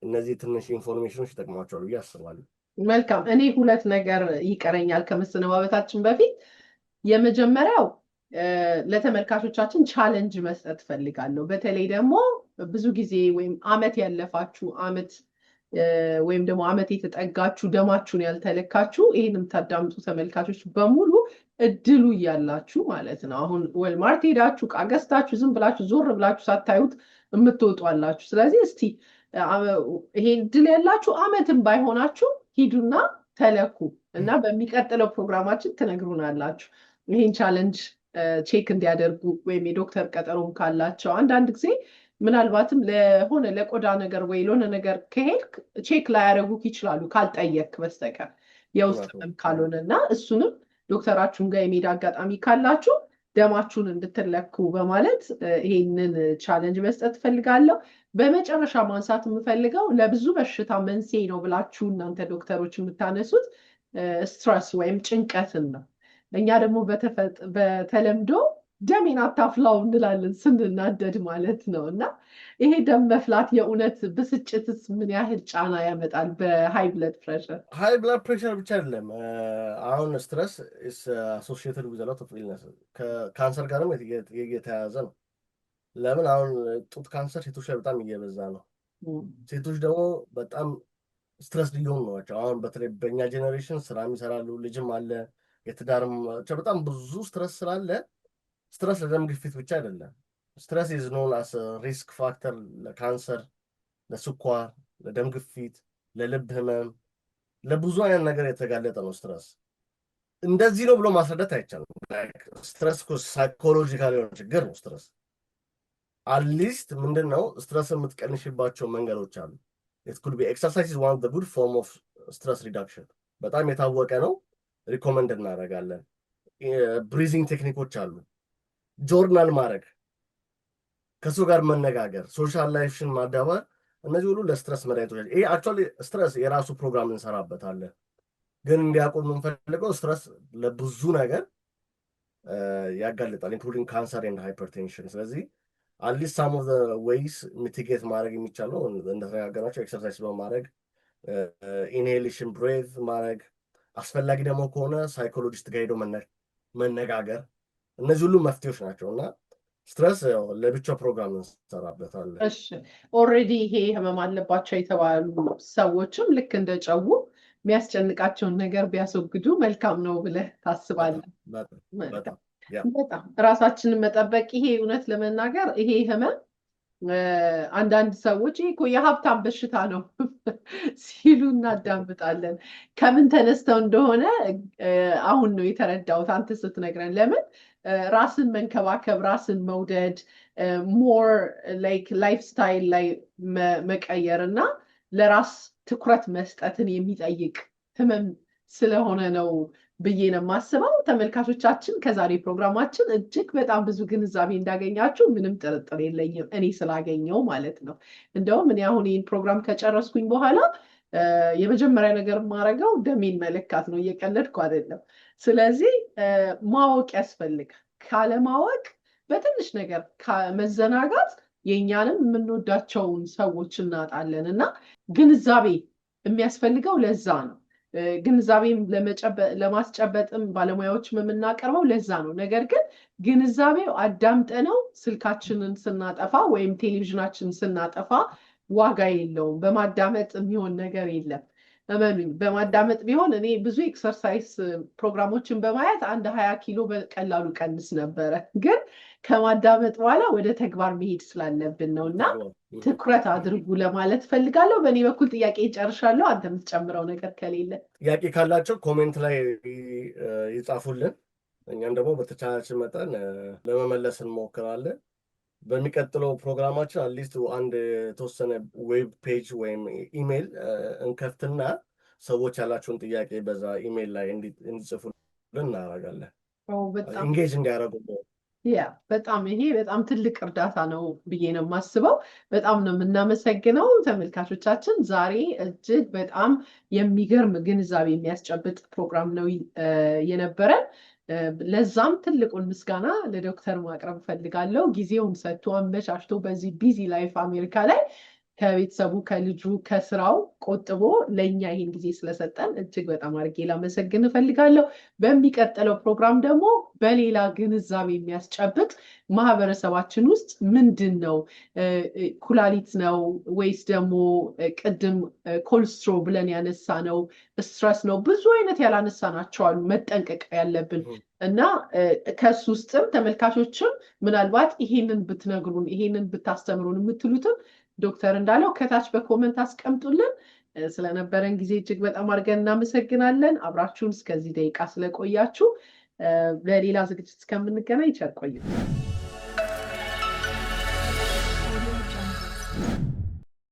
እነዚህ ትንሽ ኢንፎርሜሽኖች ይጠቅሟቸዋል ብዬ አስባለሁ። መልካም። እኔ ሁለት ነገር ይቀረኛል ከመሰነባበታችን በፊት። የመጀመሪያው ለተመልካቾቻችን ቻለንጅ መስጠት ፈልጋለሁ። በተለይ ደግሞ ብዙ ጊዜ ወይም አመት ያለፋችሁ ወይም ደግሞ አመት የተጠጋችሁ ደማችሁን ያልተለካችሁ ይህን የምታዳምጡ ተመልካቾች በሙሉ እድሉ እያላችሁ ማለት ነው። አሁን ወልማርት ሄዳችሁ ዕቃ ገዝታችሁ ዝም ብላችሁ ዞር ብላችሁ ሳታዩት የምትወጡ አላችሁ። ስለዚህ እስቲ ይሄን እድል ያላችሁ አመትም ባይሆናችሁ ሂዱና ተለኩ እና በሚቀጥለው ፕሮግራማችን ትነግሩናላችሁ። ይሄን ቻለንጅ ቼክ እንዲያደርጉ ወይም የዶክተር ቀጠሮም ካላቸው አንዳንድ ጊዜ ምናልባትም ለሆነ ለቆዳ ነገር ወይ ለሆነ ነገር ከሄድክ ቼክ ላያደርጉክ ይችላሉ ካልጠየቅ በስተቀር የውስጥ ህመም ካልሆነ እና እሱንም ዶክተራችሁን ጋር የሜዳ አጋጣሚ ካላችሁ ደማችሁን እንድትለኩ በማለት ይሄንን ቻለንጅ መስጠት ፈልጋለሁ። በመጨረሻ ማንሳት የምፈልገው ለብዙ በሽታ መንስኤ ነው ብላችሁ እናንተ ዶክተሮች የምታነሱት ስትረስ ወይም ጭንቀትን ነው። እኛ ደግሞ በተለምዶ ደሜን አታፍላው እንላለን ስንናደድ ማለት ነው። እና ይሄ ደም መፍላት የእውነት ብስጭትስ ምን ያህል ጫና ያመጣል በሃይ ብለድ ፕሬሸር? ሃይ ብለድ ፕሬሸር ብቻ አይደለም። አሁን ስትረስ ኢስ አሶሺየትድ ዊዝ ሎት ኦፍ ኢልነስ ከካንሰር ጋርም የተያያዘ ነው። ለምን አሁን ጡት ካንሰር ሴቶች ላይ በጣም እየበዛ ነው። ሴቶች ደግሞ በጣም ስትረስ ሊሆኑ ናቸው። አሁን በተለይ በእኛ ጄኔሬሽን ስራም ይሰራሉ፣ ልጅም አለ፣ የትዳርም በጣም ብዙ ስትረስ ስላለ ስትረስ ለደም ግፊት ብቻ አይደለም። ስትረስ ኢዝ ኖን አስ ሪስክ ፋክተር ለካንሰር፣ ለስኳር፣ ለደም ግፊት፣ ለልብ ህመም፣ ለብዙ አይነት ነገር የተጋለጠ ነው ስትረስ። እንደዚህ ነው ብሎ ማስረዳት አይቻልም። ስትረስ ሳይኮሎጂካል የሆነ ችግር ነው ስትረስ። አትሊስት ምንድነው ስትረስ የምትቀንሽባቸው መንገዶች አሉ። ኢት ኩድ ቢ ኤክሰርሳይዝ ኢዝ ዋን ኦፍ ዘ ጉድ ፎርም ኦፍ ስትረስ ሪዳክሽን፣ በጣም የታወቀ ነው፣ ሪኮመንድ እናደርጋለን። ብሪዚንግ ቴክኒኮች አሉ። ጆርናል ማድረግ፣ ከሰው ጋር መነጋገር፣ ሶሻል ላይፍሽን ማዳበር፣ እነዚህ ሁሉ ለስትረስ መድኃኒቶች። ይሄ አክቹዋሊ ስትረስ የራሱ ፕሮግራም እንሰራበታለን። ግን እንዲያውቁ የምንፈልገው ስትረስ ለብዙ ነገር ያጋልጣል ኢንክሉዲንግ ካንሰር ኤንድ ሃይፐርቴንሽን። ስለዚህ አትሊስት ሳም ኦፍ ዘ ዌይስ ሚቲጌት ማድረግ የሚቻለው እንደተነጋገርናቸው ኤክሰርሳይዝ በማድረግ ኢንሄሌሽን ብሬዝ ማድረግ፣ አስፈላጊ ደግሞ ከሆነ ሳይኮሎጂስት ጋር ሄዶ መነጋገር፣ እነዚህ ሁሉ መፍትሄዎች ናቸው። እና ስትረስ ያው ለብቻ ፕሮግራም እንሰራበታለን። እሺ ኦልሬዲ ይሄ ህመም አለባቸው የተባሉ ሰዎችም ልክ እንደ ጨው የሚያስጨንቃቸውን ነገር ቢያስወግዱ መልካም ነው ብለህ ታስባለህ? በጣም ራሳችንን መጠበቅ። ይሄ እውነት ለመናገር ይሄ ህመም አንዳንድ ሰዎች ይሄ እኮ የሀብታም በሽታ ነው ሲሉ እናዳምጣለን። ከምን ተነስተው እንደሆነ አሁን ነው የተረዳሁት አንተ ስትነግረን። ለምን ራስን መንከባከብ፣ ራስን መውደድ፣ ሞር ላይክ ላይፍ ስታይል ላይ መቀየር እና ለራስ ትኩረት መስጠትን የሚጠይቅ ህመም ስለሆነ ነው ብዬ ነው የማስበው። ተመልካቾቻችን ከዛሬ ፕሮግራማችን እጅግ በጣም ብዙ ግንዛቤ እንዳገኛችሁ ምንም ጥርጥር የለኝም፣ እኔ ስላገኘው ማለት ነው። እንደውም እኔ አሁን ይህን ፕሮግራም ከጨረስኩኝ በኋላ የመጀመሪያ ነገር የማደርገው ደሜን መለካት ነው፣ እየቀለድኩ አይደለም። ስለዚህ ማወቅ ያስፈልጋል። ካለማወቅ በትንሽ ነገር መዘናጋት የእኛንም የምንወዳቸውን ሰዎች እናጣለን እና ግንዛቤ የሚያስፈልገው ለዛ ነው። ግንዛቤም ለማስጨበጥም ባለሙያዎችም የምናቀርበው ለዛ ነው። ነገር ግን ግንዛቤው አዳምጠነው ስልካችንን ስናጠፋ ወይም ቴሌቪዥናችንን ስናጠፋ ዋጋ የለውም። በማዳመጥ የሚሆን ነገር የለም። እመኑኝ፣ በማዳመጥ ቢሆን እኔ ብዙ ኤክሰርሳይዝ ፕሮግራሞችን በማየት 20 ኪሎ በቀላሉ ቀንስ ነበረ። ግን ከማዳመጥ በኋላ ወደ ተግባር መሄድ ስላለብን ነው እና ትኩረት አድርጉ ለማለት ፈልጋለሁ። በእኔ በኩል ጥያቄ ጨርሻለሁ። አንተ የምትጨምረው ነገር ከሌለ? ጥያቄ ካላቸው ኮሜንት ላይ ይጻፉልን። እኛም ደግሞ በተቻላችን መጠን ለመመለስ እንሞክራለን። በሚቀጥለው ፕሮግራማችን አትሊስት አንድ የተወሰነ ዌብ ፔጅ ወይም ኢሜይል እንከፍትና ሰዎች ያላቸውን ጥያቄ በዛ ኢሜይል ላይ እንዲጽፉልን እናደርጋለን። ኢንጌጅ እንዲያደርጉ በጣም ይሄ በጣም ትልቅ እርዳታ ነው ብዬ ነው የማስበው። በጣም ነው የምናመሰግነው ተመልካቾቻችን። ዛሬ እጅግ በጣም የሚገርም ግንዛቤ የሚያስጨብጥ ፕሮግራም ነው የነበረን። ለዛም ትልቁን ምስጋና ለዶክተር ማቅረብ እፈልጋለሁ። ጊዜውን ሰጥቶ አመቻችቶ በዚህ ቢዚ ላይፍ አሜሪካ ላይ ከቤተሰቡ ከልጁ ከስራው ቆጥቦ ለእኛ ይህን ጊዜ ስለሰጠን እጅግ በጣም አድርጌ ላመሰግን እፈልጋለሁ። በሚቀጥለው ፕሮግራም ደግሞ በሌላ ግንዛቤ የሚያስጨብጥ ማህበረሰባችን ውስጥ ምንድን ነው ኩላሊት ነው ወይስ ደግሞ ቅድም ኮልስትሮ ብለን ያነሳ ነው ስትረስ ነው፣ ብዙ አይነት ያላነሳናቸው አሉ መጠንቀቅ ያለብን እና ከሱ ውስጥም ተመልካቾችም ምናልባት ይሄንን ብትነግሩን ይሄንን ብታስተምሩን የምትሉትም ዶክተር እንዳለው ከታች በኮመንት አስቀምጡልን። ስለነበረን ጊዜ እጅግ በጣም አድርገን እናመሰግናለን። አብራችሁን እስከዚህ ደቂቃ ስለቆያችሁ በሌላ ዝግጅት እስከምንገናኝ ቸር ቆዩ።